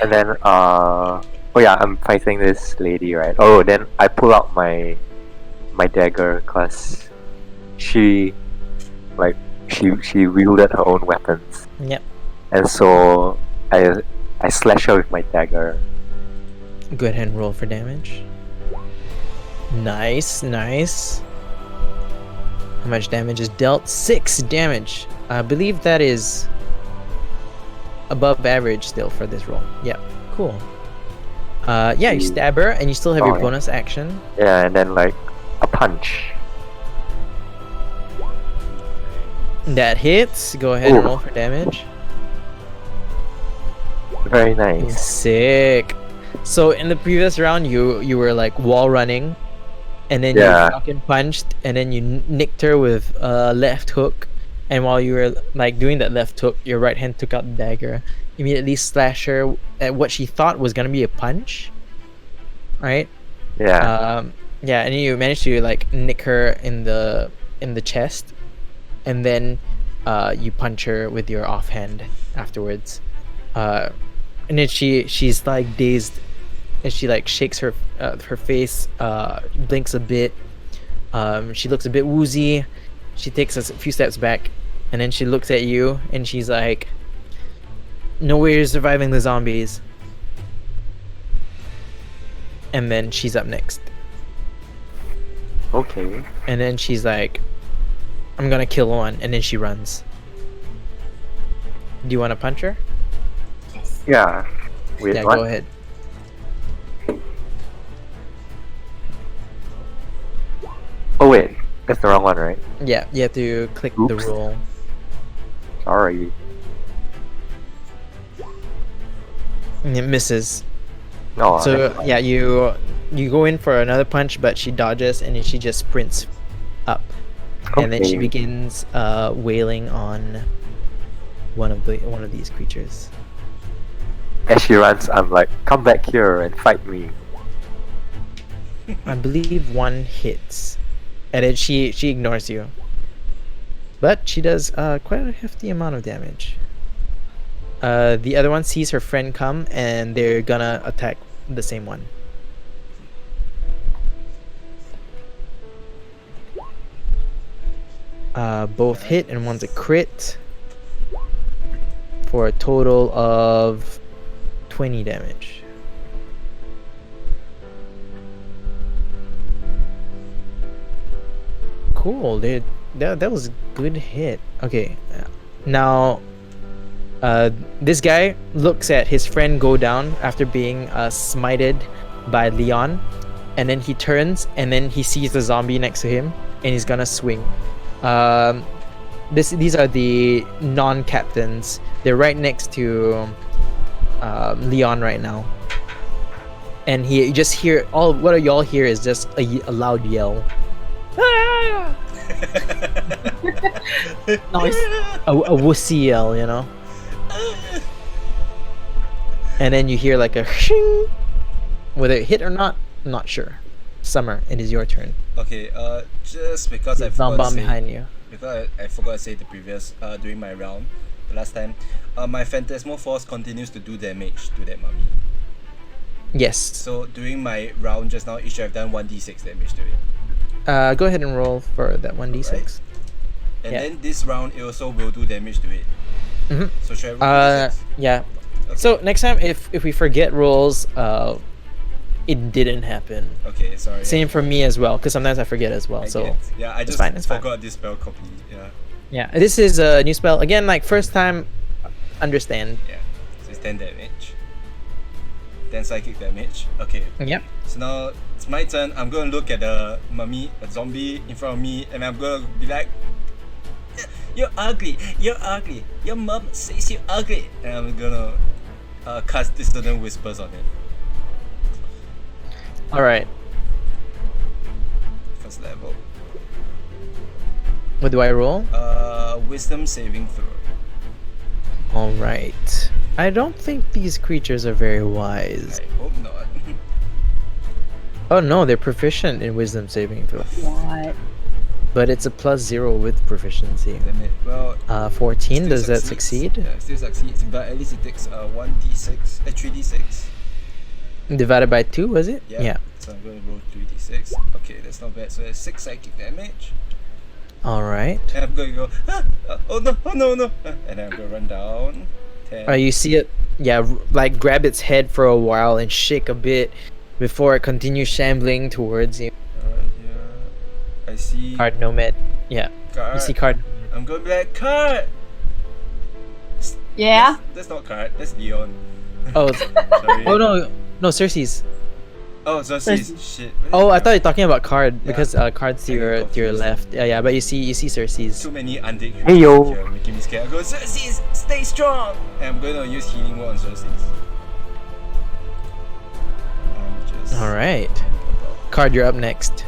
And then oh yeah, I'm fighting this lady, right? Oh, then I pull out my dagger because she wielded her own weapons, Yep. and so I slash her with my dagger. Go ahead and roll for damage. Nice, nice. How much damage is dealt? 6 damage. I believe that is above average still for this roll. Yep, cool. Yeah, you stab her and you still have your Oh, yeah. bonus action. Yeah, and then like a punch. That hits. Go ahead and Ooh. roll for damage. Very nice. Sick. So in the previous round, you were like wall running, and then Yeah. you fucking punched, and then you nicked her with a left hook. And while you were like doing that left hook, your right hand took out the dagger, immediately slashed her at what she thought was gonna be a punch. Right? Yeah. Yeah, and you managed to like nick her in the chest, and then you punch her with your offhand afterwards. And then she's like dazed, and she like shakes her face, blinks a bit. She looks a bit woozy. She takes a few steps back, and then she looks at you, and she's like, "No way you're surviving the zombies." And then she's up next, Okay. and then she's like, "I'm gonna kill one," and then she runs. Do you want to punch her? Yeah. Wait, Yeah, what? go ahead. Oh wait, that's the wrong one, right? Yeah, you have to click the Oops. roll. Sorry. And it misses. No. So yeah, you go in for another punch, but she dodges, and then she just sprints up, and then she Okay. begins wailing on one of these creatures. As she runs, I'm like, "Come back here and fight me." I believe one hits, and then she ignores you, but she does quite a hefty amount of damage. The other one sees her friend come, and they're gonna attack the same one. Both hit, and one's a crit for a total of 20 damage. Cool, dude. That was a good hit. Okay, now this guy looks at his friend go down after being smited by Leon, and then he turns, and then he sees the zombie next to him, and he's gonna swing. These are the non-captains. They're right next to Leon right now, and you just hear what y'all hear is just a loud yell. Ah! Noise. A wussy yell, you know. And then you hear like a shing. Whether it hit or not, I'm not sure. Summer, it is your turn. Okay, just because I There's forgot to bomb say, behind you. because I forgot to say the previous, during my round, the last time, my Phantasmal Force continues to do damage to that mummy. Yes. So during my round just now, it should have done 1d6 damage to it. Go ahead and roll for that 1d6. Alright. And Yeah. then this round, it also will do damage to it. Mhm. So should I roll d6? Yeah. Okay. So next time, if we forget rolls, it didn't happen. Okay, sorry. Same for me as well, because sometimes I forget as well. I So get. Yeah, I it's just fine, it's fine. forgot this spell copy. Yeah, yeah, this is a new spell again. Like first time, understand. yeah. So it's 10 damage. 10 psychic damage. Okay. Yep. So now it's my turn. I'm gonna look at the mummy, a zombie in front of me, and I'm gonna be like, "You're ugly. You're ugly. Your mom says you're ugly." And I'm gonna cast dissonant whispers on it. All right. First level. What do I roll? Wisdom saving throw. All right. I don't think these creatures are very wise. I hope not. Oh no, they're proficient in wisdom saving throw, What? but it's a +0 with proficiency. Damn it. Well. 14. Still Does that succeeds. succeed? Yeah, still succeeds, but at least it takes 1d6, 3d6. Divided by 2, was it? Yeah. So I'm going to roll 3d6. Okay, that's not bad. So it's 6 psychic damage. All right. And I'm going to go, oh no, oh no, no. And then I'm going to run down. 10. You see it? Yeah, like grab its head for a while and shake a bit before it continues shambling towards you. Here. I see Card nomad. Yeah. card. You see card. I'm going to be like, card. Yeah? That's not card. That's Leon. Oh. Sorry. Oh no, no, Cersei's. Oh, so Cersei. shit. Oh, I thought you were talking about card Yeah. because card's to I get your confused. left. Yeah, but you see Cersei's. Too many undead Hey, yo. here making me scared. I go, Xerxes, stay strong! And I'm going to use healing word on Xerxes. All right, card, you're up next.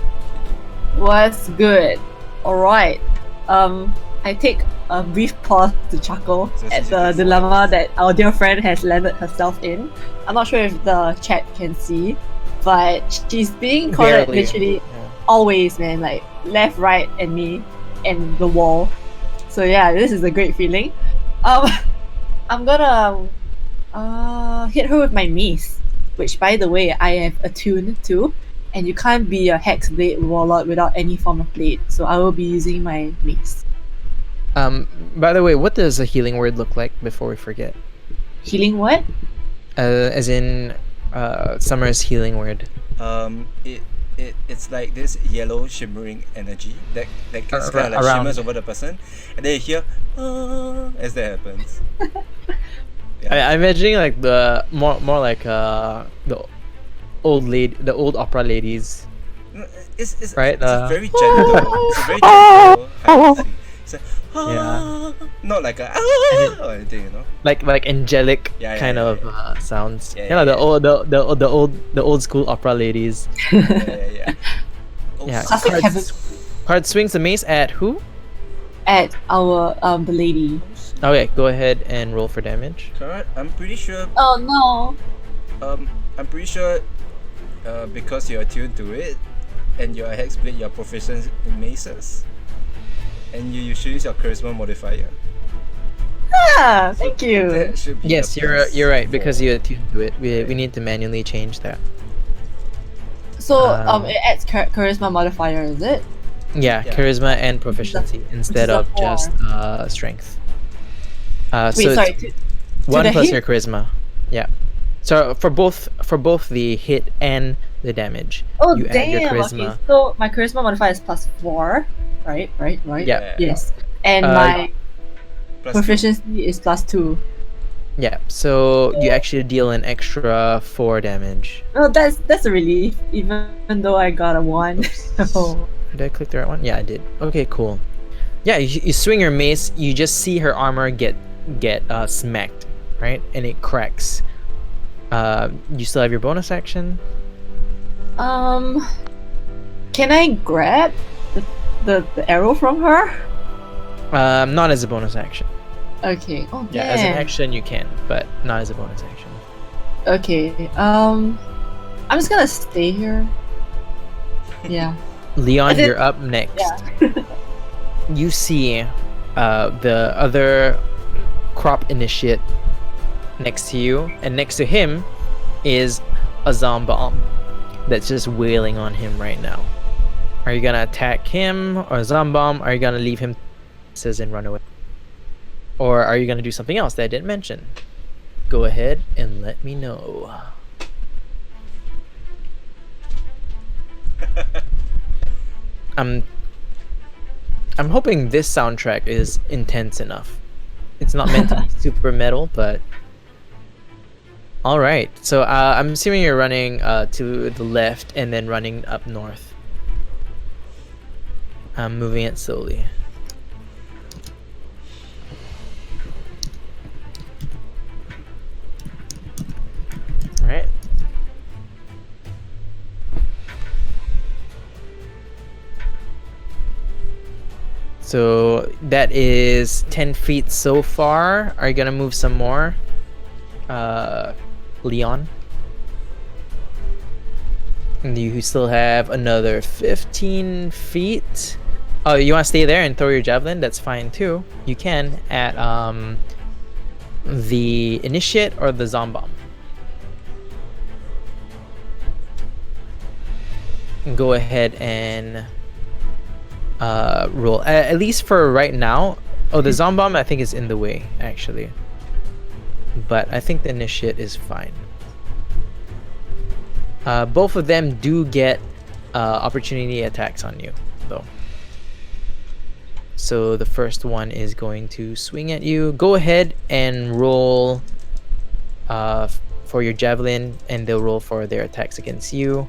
What's good? Alright. I take a brief pause to chuckle So at she's the using dilemma voice. that our dear friend has landed herself in. I'm not sure if the chat can see, but she's being cornered Barely. literally Yeah. always, man, like left, right, and me, and the wall. So yeah, this is a great feeling. I'm gonna hit her with my mace, which by the way I have attuned to, and you can't be a hex blade warlord without any form of blade. So I will be using my mace. By the way, what does a healing word look like before we forget? Healing what? As in, Summer's healing word. It's like this yellow shimmering energy that just kind of like Around. shimmers over the person, and then you hear as that happens. I'm imagining like the more like the old opera ladies. It's Right, It's a uh, very gentle. It's a very gentle. kind of thing. It's like, Yeah. not like a it- or anything, you know. Like angelic Yeah, kind yeah, of sounds. Yeah, Yeah, yeah, the old school opera ladies. Yeah. Oh, Yeah. Classic Card, heaven. card swings the mace at who? At our the lady. Okay, go ahead and roll for damage. Correct. I'm pretty sure. Oh no. I'm pretty sure. Because you're attuned to it, and you're a hexblade, you're proficient in maces, and you should use your charisma modifier. Ah, thank you. That should be Yes, a you're right because +4. you attuned to it. We need to manually change that. So Um, it adds charisma modifier, is it? Yeah, Yeah. charisma and proficiency instead a of 4. just strength. So Wait, sorry. it's 1 the plus hit? your charisma. Yeah. So for both the hit and the damage, Oh you add your damn. charisma. Okay, so my charisma modifier is +4, right? Yeah. Yes. And Uh, my Plus proficiency is +2. Yeah. So you actually deal an extra 4 damage. Oh, that's a relief, even though I got a 1. Oh. Did I click the right one? Yeah, I did. Okay, cool. Yeah, you swing your mace. You just see her armor get smacked, right, and it cracks. You still have your bonus action. Can I grab the arrow from her? Not as a bonus action. Okay. Oh Yeah, as an damn. action you can, but not as a bonus action. Okay. I'm just gonna stay here. Yeah. Leon, Is it- you're up next. Yeah. You see the other crop initiate next to you, and next to him is a zombomb that's just wailing on him right now. Are you gonna attack him or zombomb? Are you gonna leave him and run away? Or are you gonna do something else that I didn't mention? Go ahead and let me know. I'm hoping this soundtrack is intense enough. It's not meant to be super metal, but all right. So I'm assuming you're running to the left and then running up north. I'm moving it slowly. All right. So that is 10 feet so far. Are you gonna move some more, Leon? And you still have another 15 feet. Oh, you want to stay there and throw your javelin? That's fine too. You can at the initiate or the zombomb. Go ahead and roll. At least for right now. Oh, the zombomb I think is in the way actually, but I think the initiate is fine. Both of them do get opportunity attacks on you though. So the first one is going to swing at you. Go ahead and roll for your javelin, and they'll roll for their attacks against you.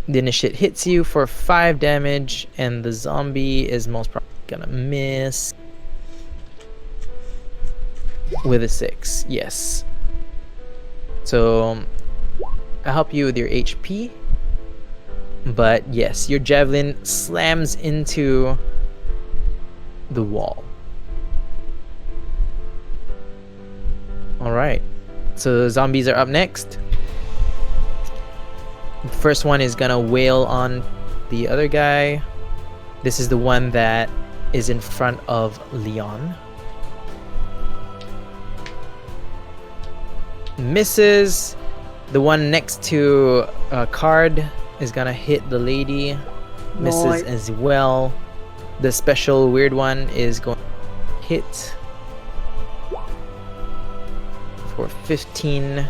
The initiate hits you for 5 damage, and the zombie is most probably gonna miss with a 6. Yes. So I'll help you with your HP. But yes, your javelin slams into the wall. Alright. So the zombies are up next. The first one is gonna wail on the other guy. This is the one that is in front of Leon. Misses. The one next to Card is gonna hit the lady. Misses Nice. as well. The special weird one is going to hit for 15.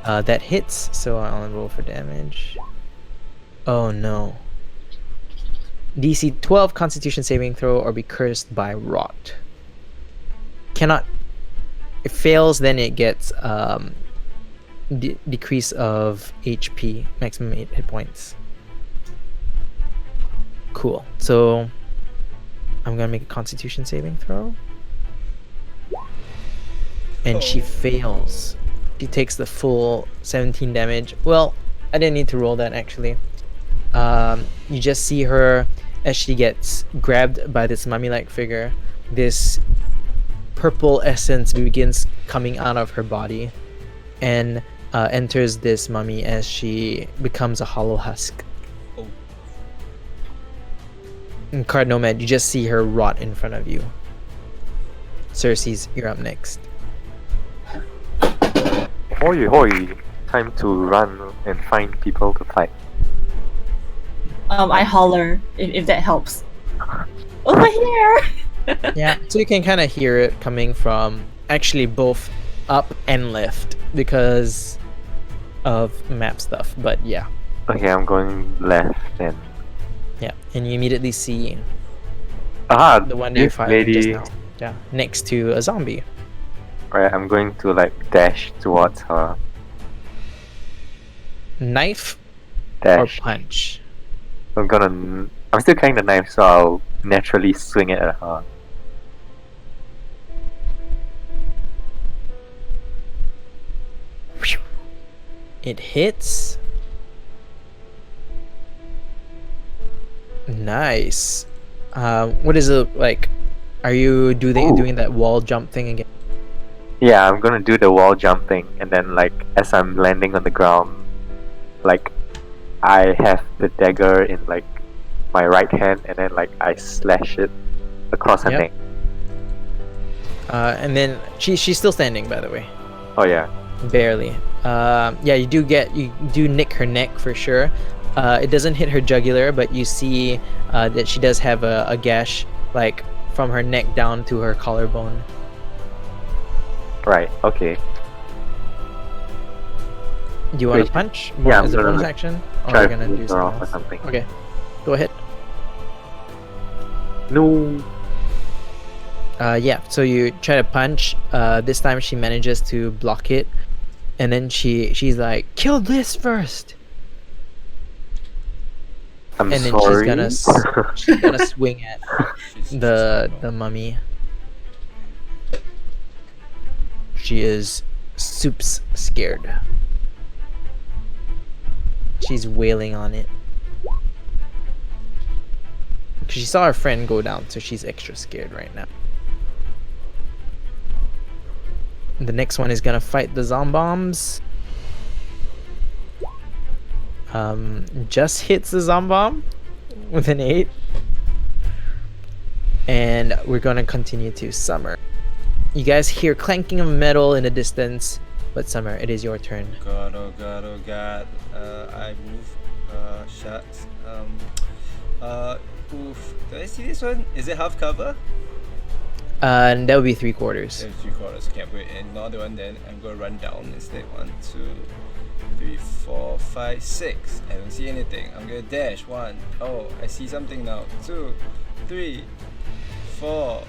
That hits, so I'll roll for damage. Oh no. DC 12 Constitution saving throw or be cursed by rot. Cannot. If fails, then it gets decrease of HP, maximum 8 hit points. Cool. So I'm gonna make a Constitution saving throw, and she fails. She takes the full 17 damage. Well, I didn't need to roll that actually. You just see her as she gets grabbed by this mummy-like figure. This purple essence begins coming out of her body and enters this mummy as she becomes a hollow husk. Oh. And Card Nomad, you just see her rot in front of you. Cersei's, you're up next. Hoi hoi! Time to run and find people to fight. I holler if that helps. Over here! Yeah, so you can kind of hear it coming from actually both up and left because of map stuff, but yeah. Okay, I'm going left and Yeah, and you immediately see the one you this fired just lady. now. Yeah, next to a zombie. Right, I'm going to like dash towards her. Knife Dash. or punch? I'm still carrying the knife, so I'll naturally swing it at her. It hits. Nice. What is it like? Are you doing that wall jump thing again? Yeah, I'm gonna do the wall jump thing, and then like as I'm landing on the ground, like I have the dagger in like my right hand, and then like I slash it across her Yep. neck. And then she's still standing, by the way. Oh yeah. Barely. Yeah, you do nick her neck for sure. It doesn't hit her jugular, but you see that she does have a gash, like from her neck down to her collarbone. Right. Okay. Do you want Wait, to punch? yeah, I'm As a gonna, bonus like, action? Or Try are you to gonna do finish her off or something else? something. Okay, go ahead. No. Yeah, so you try to punch. This time she manages to block it, and then she's like, "Kill this first!" I'm And then sorry. she's gonna swing at She's the mummy. She is soups scared. She's wailing on it. She saw her friend go down, so she's extra scared right now. The next one is gonna fight the zombombs. Just hits the zombomb with an 8. And we're gonna continue to Summer. You guys hear clanking of metal in the distance, but Summer, it is your turn. God, oh god, oh god. I move. Shucks. Oof. Did I see this one? Is it half cover? And that would be 3/4. There's 3/4. Okay, wait, another one then. I'm gonna run down instead. 1, 2, 3, 4, 5, 6. I don't see anything. I'm gonna dash. 1. Oh, I see something now. 2, 3, 4,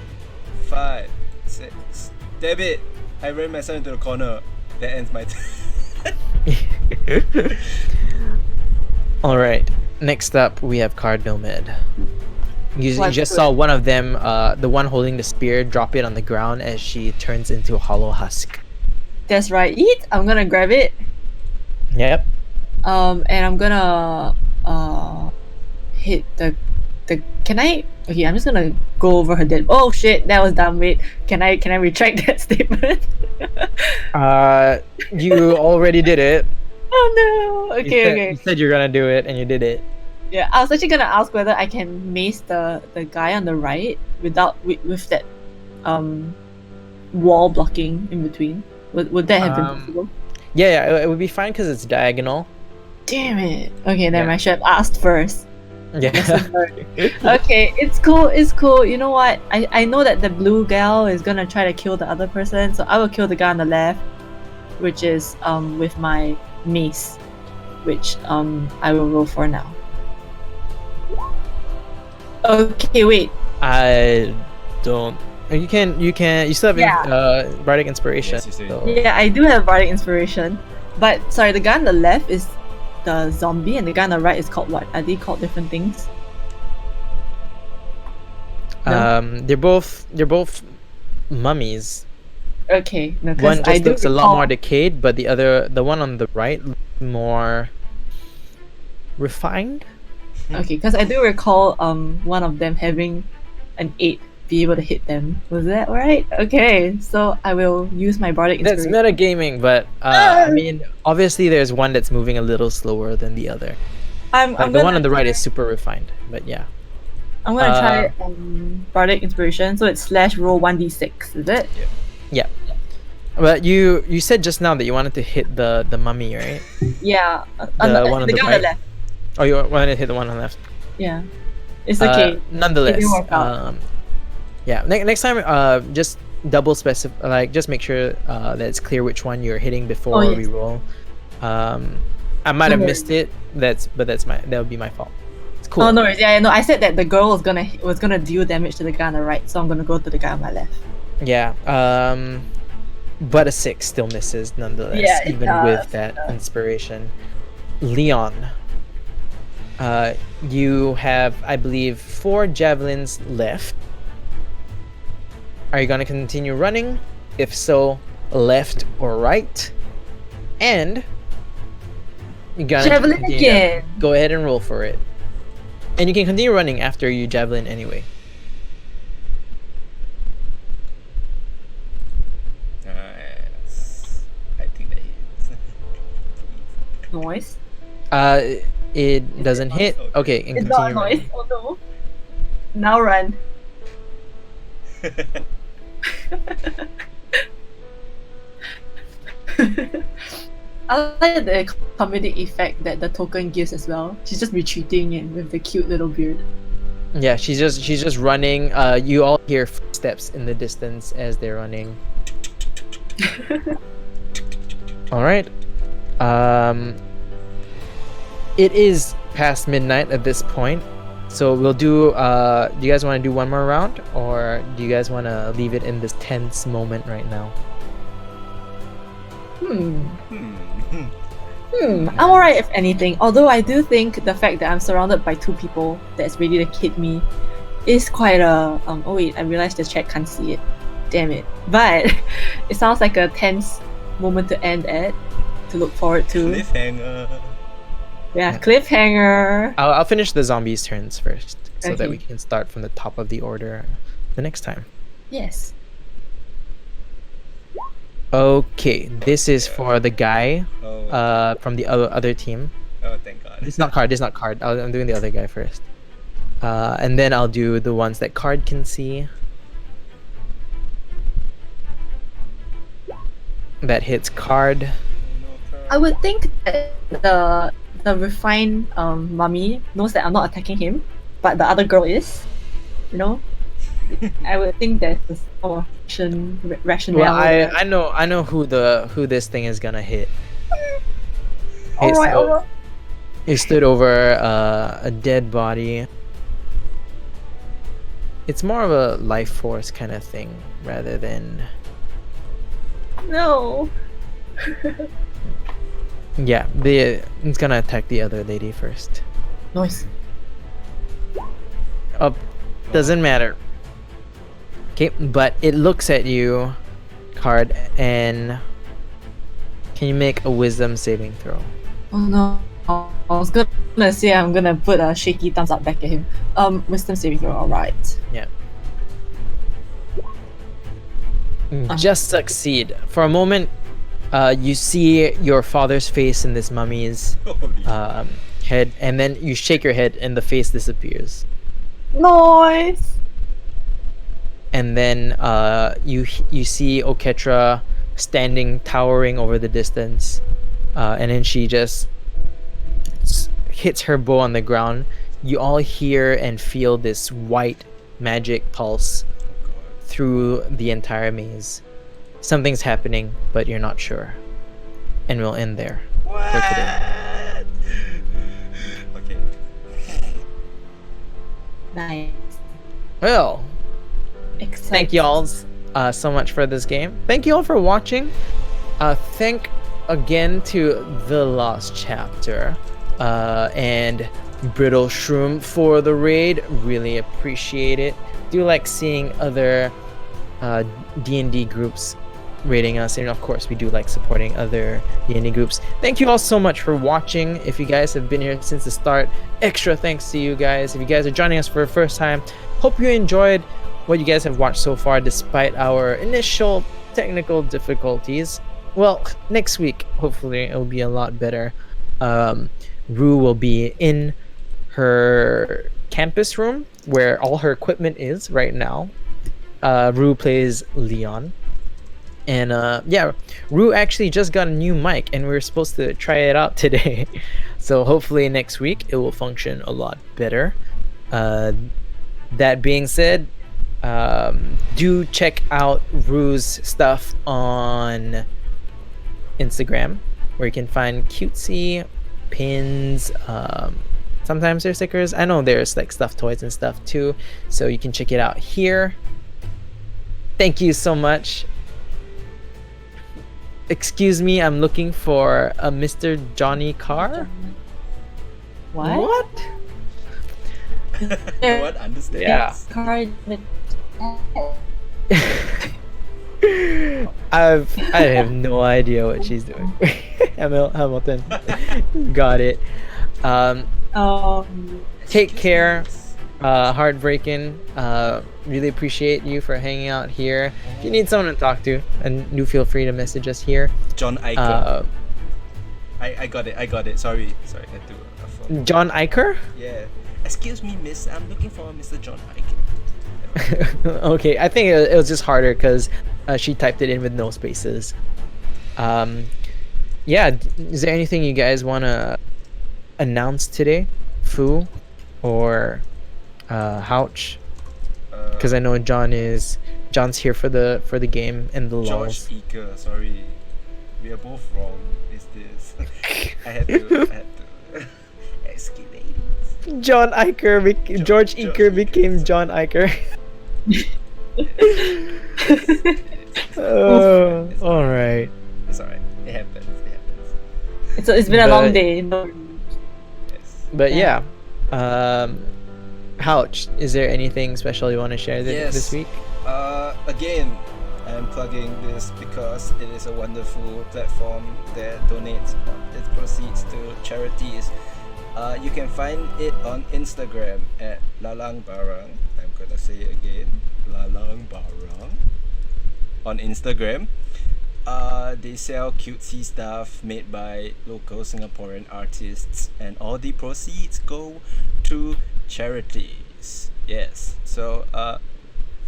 5, 6. Damn it! I ran myself into the corner. That ends my turn. Alright, next up we have Cardinal Med. You What's just good? saw one of them, the one holding the spear, drop it on the ground as she turns into a hollow husk. That's right. Eat. I'm gonna grab it. Yep. And I'm gonna hit the. Can I? Okay, I'm just gonna go over her dead. Oh shit, that was dumb. Wait, can I retract that statement? You already did it. Oh no. Okay. You said you're gonna do it, and you did it. Yeah, I was actually gonna ask whether I can mace the guy on the right without with that wall blocking in between. Would that have been possible? Yeah, it would be fine because it's diagonal. Damn it. Okay, then Yeah. I should have asked first. Yeah. Okay, it's cool. It's cool. You know what? I know that the blue gal is gonna try to kill the other person, so I will kill the guy on the left, which is with my mace, which I will roll for now. Okay, wait. I don't. You still have bardic inspiration. Yes, you do. so- Yeah, I do have bardic inspiration, but sorry, the guy on the left is the zombie, and the guy on the right is called what? Are they called different things? No? They're both mummies. Okay, no, One because I just do looks a lot recall- more decayed, but the one on the right looks more refined. Okay, because I do recall one of them having an 8 be able to hit them. Was that right? Okay, so I will use my bardic That's inspiration. metagaming, but I mean, obviously there's one that's moving a little slower than the other. I'm Like the gonna one on the right try- is super refined, but yeah. I'm gonna try bardic inspiration. So it's / roll 1d6. Is it? Yeah. But you said just now that you wanted to hit the mummy, right? Yeah. The one on the guy on right? the left. Oh, you wanted to hit the one on the left. Yeah. It's okay. Nonetheless, It didn't work out. yeah. Next time, just double specify. Like, just make sure that it's clear which one you're hitting before yes. we roll. I might have No missed it. That would be my fault. It's cool. Oh no worries. Yeah, no. I said that the girl was gonna deal damage to the guy on the right, so I'm gonna go to the guy on my left. Yeah. But a 6 still misses nonetheless, Yeah, it even does, with that inspiration. Leon. You have, I believe, 4 javelins left. Are you gonna continue running? If so, left or right? And you gotta Javelin continue- again. Go ahead and roll for it. And you can continue running after you javelin anyway. Yes. I think that hits. Noise. It doesn't hit. Okay, and It's not a continue noise. running. Oh no. Now run. I like the comedic effect that the token gives as well. She's just retreating and with the cute little beard. Yeah, she's just running. You all hear footsteps in the distance as they're running. All right. It is past midnight at this point, so we'll do. Do you guys want to do one more round, or do you guys want to leave it in this tense moment right now? I'm alright if anything. Although I do think the fact that I'm surrounded by two people that's ready to hit me is quite a oh wait, I realized the chat can't see it. Damn it. But it sounds like a tense moment to end at, to look forward to. Cliffhanger. Yeah, cliffhanger. I'll finish the zombies' turns first, so that Okay. we can start from the top of the order the next time. Yes. Okay, this is for the guy Oh, from the other team. oh, thank God. This is not card. This is not card. I'm doing the other guy first, and then I'll do the ones that card can see. That hits card. I would think that the refined mummy knows that I'm not attacking him, but the other girl is. You know? I would think there's a rationale. Well, there. I know who this thing is gonna hit. Alright, alright. It stood over a dead body. It's more of a life force kind of thing rather than. No. Yeah, it's gonna attack the other lady first. Noise. Up, doesn't matter. Okay, but it looks at you, card, and can you make a wisdom saving throw? Oh no. I was gonna say I'm gonna put a shaky thumbs up back at him. Wisdom saving throw, alright. Just succeed. For a moment, you see your father's face in this mummy's Holy head, and then you shake your head, and the face disappears. Noise. And then you see Oketra standing, towering over the distance, and then she just hits her bow on the ground. You all hear and feel this white magic pulse through the entire maze. Something's happening, but you're not sure. And we'll end there for today. Okay. Nice. Well, Exciting. thank y'all so much for this game. Thank you all for watching. Thank again to The Lost Chapter and Brittle Shroom for the raid. Really appreciate it. Do like seeing other D&D groups rating us, and of course we do like supporting other D&D groups. Thank you all so much for watching. If you guys have been here since the start, extra thanks to you guys. If you guys are joining us for the first time, hope you enjoyed what you guys have watched so far despite our initial technical difficulties. Well, next week hopefully it'll be a lot better. Rue will be in her campus room where all her equipment is right now. Rue plays Leon. And yeah, Rue actually just got a new mic and we were supposed to try it out today. So hopefully next week it will function a lot better. That being said, do check out Rue's stuff on Instagram, where you can find cutesy pins. Sometimes there's stickers. I know there's like stuffed toys and stuff too, so you can check it out here. Thank you so much. Excuse me, I'm looking for a Mr. Johnny Carr. What? What? Understand? Yeah. Card with I have no idea what she's doing. Hamilton. Got it. Take care. Heartbreaking. Really appreciate you for hanging out here. If you need someone to talk to, and do feel free to message us here. John Iker. I got it. Sorry. I had to. John Iker? Yeah. Excuse me, miss. I'm looking for Mr. John Iker. Okay, I think it was just harder because she typed it in with no spaces. Yeah, is there anything you guys want to announce today? Fu or Haoch? Because I know John's here for the game and the George lulls. Eaker, sorry. We are both wrong. Is this? I had to. Excuse me. John Iker, George Iker became John Iker. It's All right. It's alright. It happens. It's been a long But- day. No. Yes. But yeah, Haoch, is there anything special you want to share Yes. this week? Again, I'm plugging this because it is a wonderful platform that donates its proceeds to charities. You can find it on Instagram at Lalang Barang. I'm gonna say it again, Lalang Barang. On Instagram, they sell cutesy stuff made by local Singaporean artists, and all the proceeds go to charities. Yes, so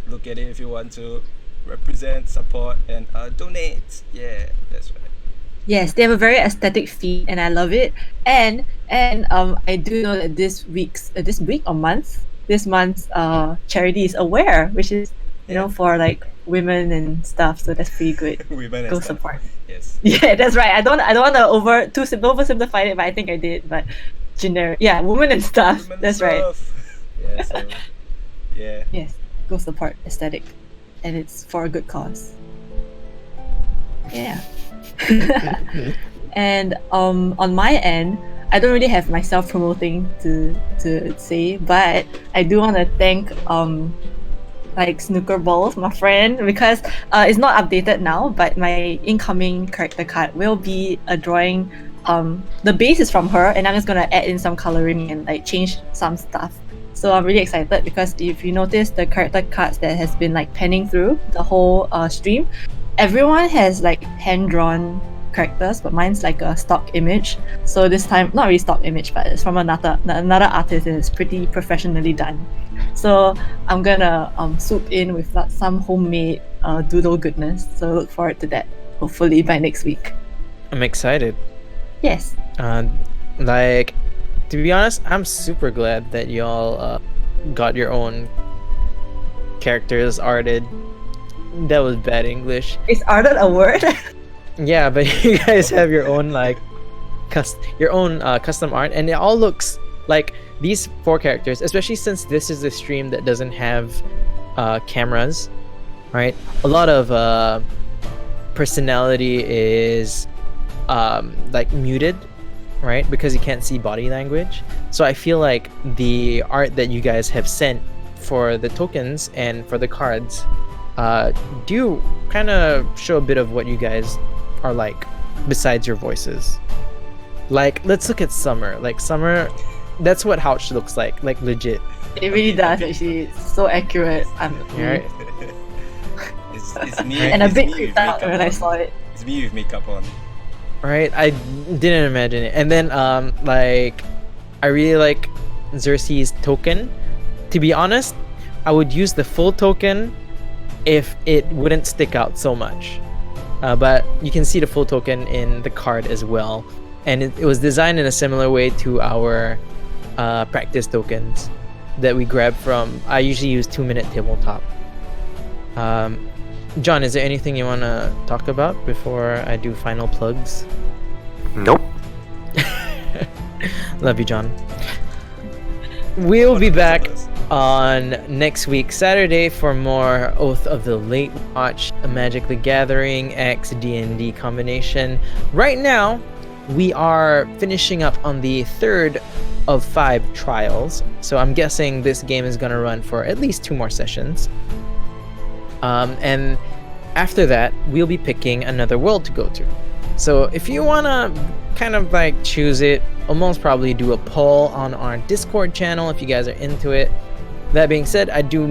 look at it if you want to represent, support, and donate. Yeah, that's right. Yes, they have a very aesthetic feed, and I love it. And I do know that this month's charity is Aware, which is for like women and stuff. So that's pretty good. Women and Go stuff. support. Yes. Yeah, that's right. I don't want to oversimplify it, but I think I did. But generic, yeah, women and stuff. Women That's right. stuff. Yeah. So, yeah. Yes, go support aesthetic, and it's for a good cause. Yeah. And on my end, I don't really have myself promoting to say, but I do want to thank like Snooker Balls, my friend, because it's not updated now, but my incoming character card will be a drawing. The base is from her, and I'm just gonna add in some coloring and like change some stuff. So I'm really excited because if you notice the character cards that has been like panning through the whole stream, everyone has like hand-drawn characters, but mine's like a stock image. So this time, not really stock image, but it's from another artist, and it's pretty professionally done. So I'm gonna swoop in with some homemade doodle goodness. So look forward to that. Hopefully by next week. I'm excited. Yes. Like, to be honest, I'm super glad that y'all got your own characters arted. That was bad English. Is arted a word? Yeah, but you guys have your own like custom art, and it all looks like these 4 characters, especially since this is a stream that doesn't have cameras, right? A lot of personality is like muted, right? Because you can't see body language. So I feel like the art that you guys have sent for the tokens and for the cards do kind of show a bit of what you guys are like besides your voices. Like, let's look at Summer. Like, Summer, that's what Haoch looks like legit. It really does actually. It's so accurate. Right? It's me. And a it's bit me creeped with out makeup when I on. saw it. It's me with makeup on. Right? I didn't imagine it. And then like, I really like Xerxes' token. To be honest, I would use the full token if it wouldn't stick out so much. But you can see the full token in the card as well. And it was designed in a similar way to our practice tokens that we grab from. I usually use 2-minute tabletop. John, is there anything you want to talk about before I do final plugs? Nope. Love you, John. We'll be back on next week, Saturday, for more Oath of the Latewatch, a Magic the Gathering X D&D combination. Right now, we are finishing up on the 3rd of 5 trials, so I'm guessing this game is going to run for at least 2 more sessions. And after that, we'll be picking another world to go to. So if you want to kind of like choose it, I'll most probably do a poll on our Discord channel if you guys are into it. That being said, I do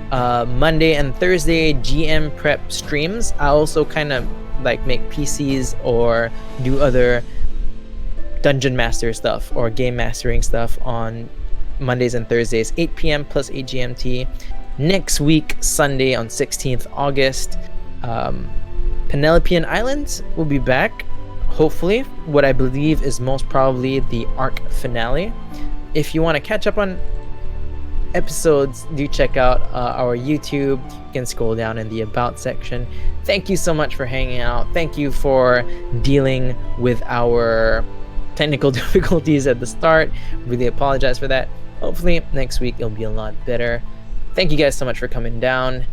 Monday and Thursday GM prep streams. I also kind of like make PCs or do other dungeon master stuff or game mastering stuff on Mondays and Thursdays, 8 p.m. plus 8 GMT. Next week, Sunday on 16th August, Penelopean Islands will be back. Hopefully, what I believe is most probably the arc finale. If you want to catch up on episodes, do check out our YouTube. You can scroll down in the About section. Thank you so much for hanging out. Thank you for dealing with our technical difficulties at the start. Really apologize for that. Hopefully, next week it'll be a lot better. Thank you guys so much for coming down.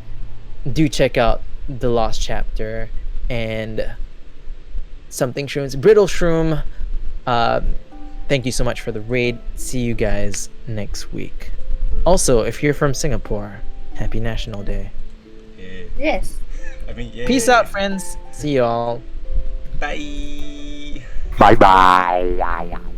Do check out The Lost Chapter and Something Shrooms, Brittle Shroom. Thank you so much for the raid. See you guys next week. Also, if you're from Singapore, happy National Day. Yeah. Yes. I mean, yeah. Peace out, friends. See y'all. Bye. Bye bye.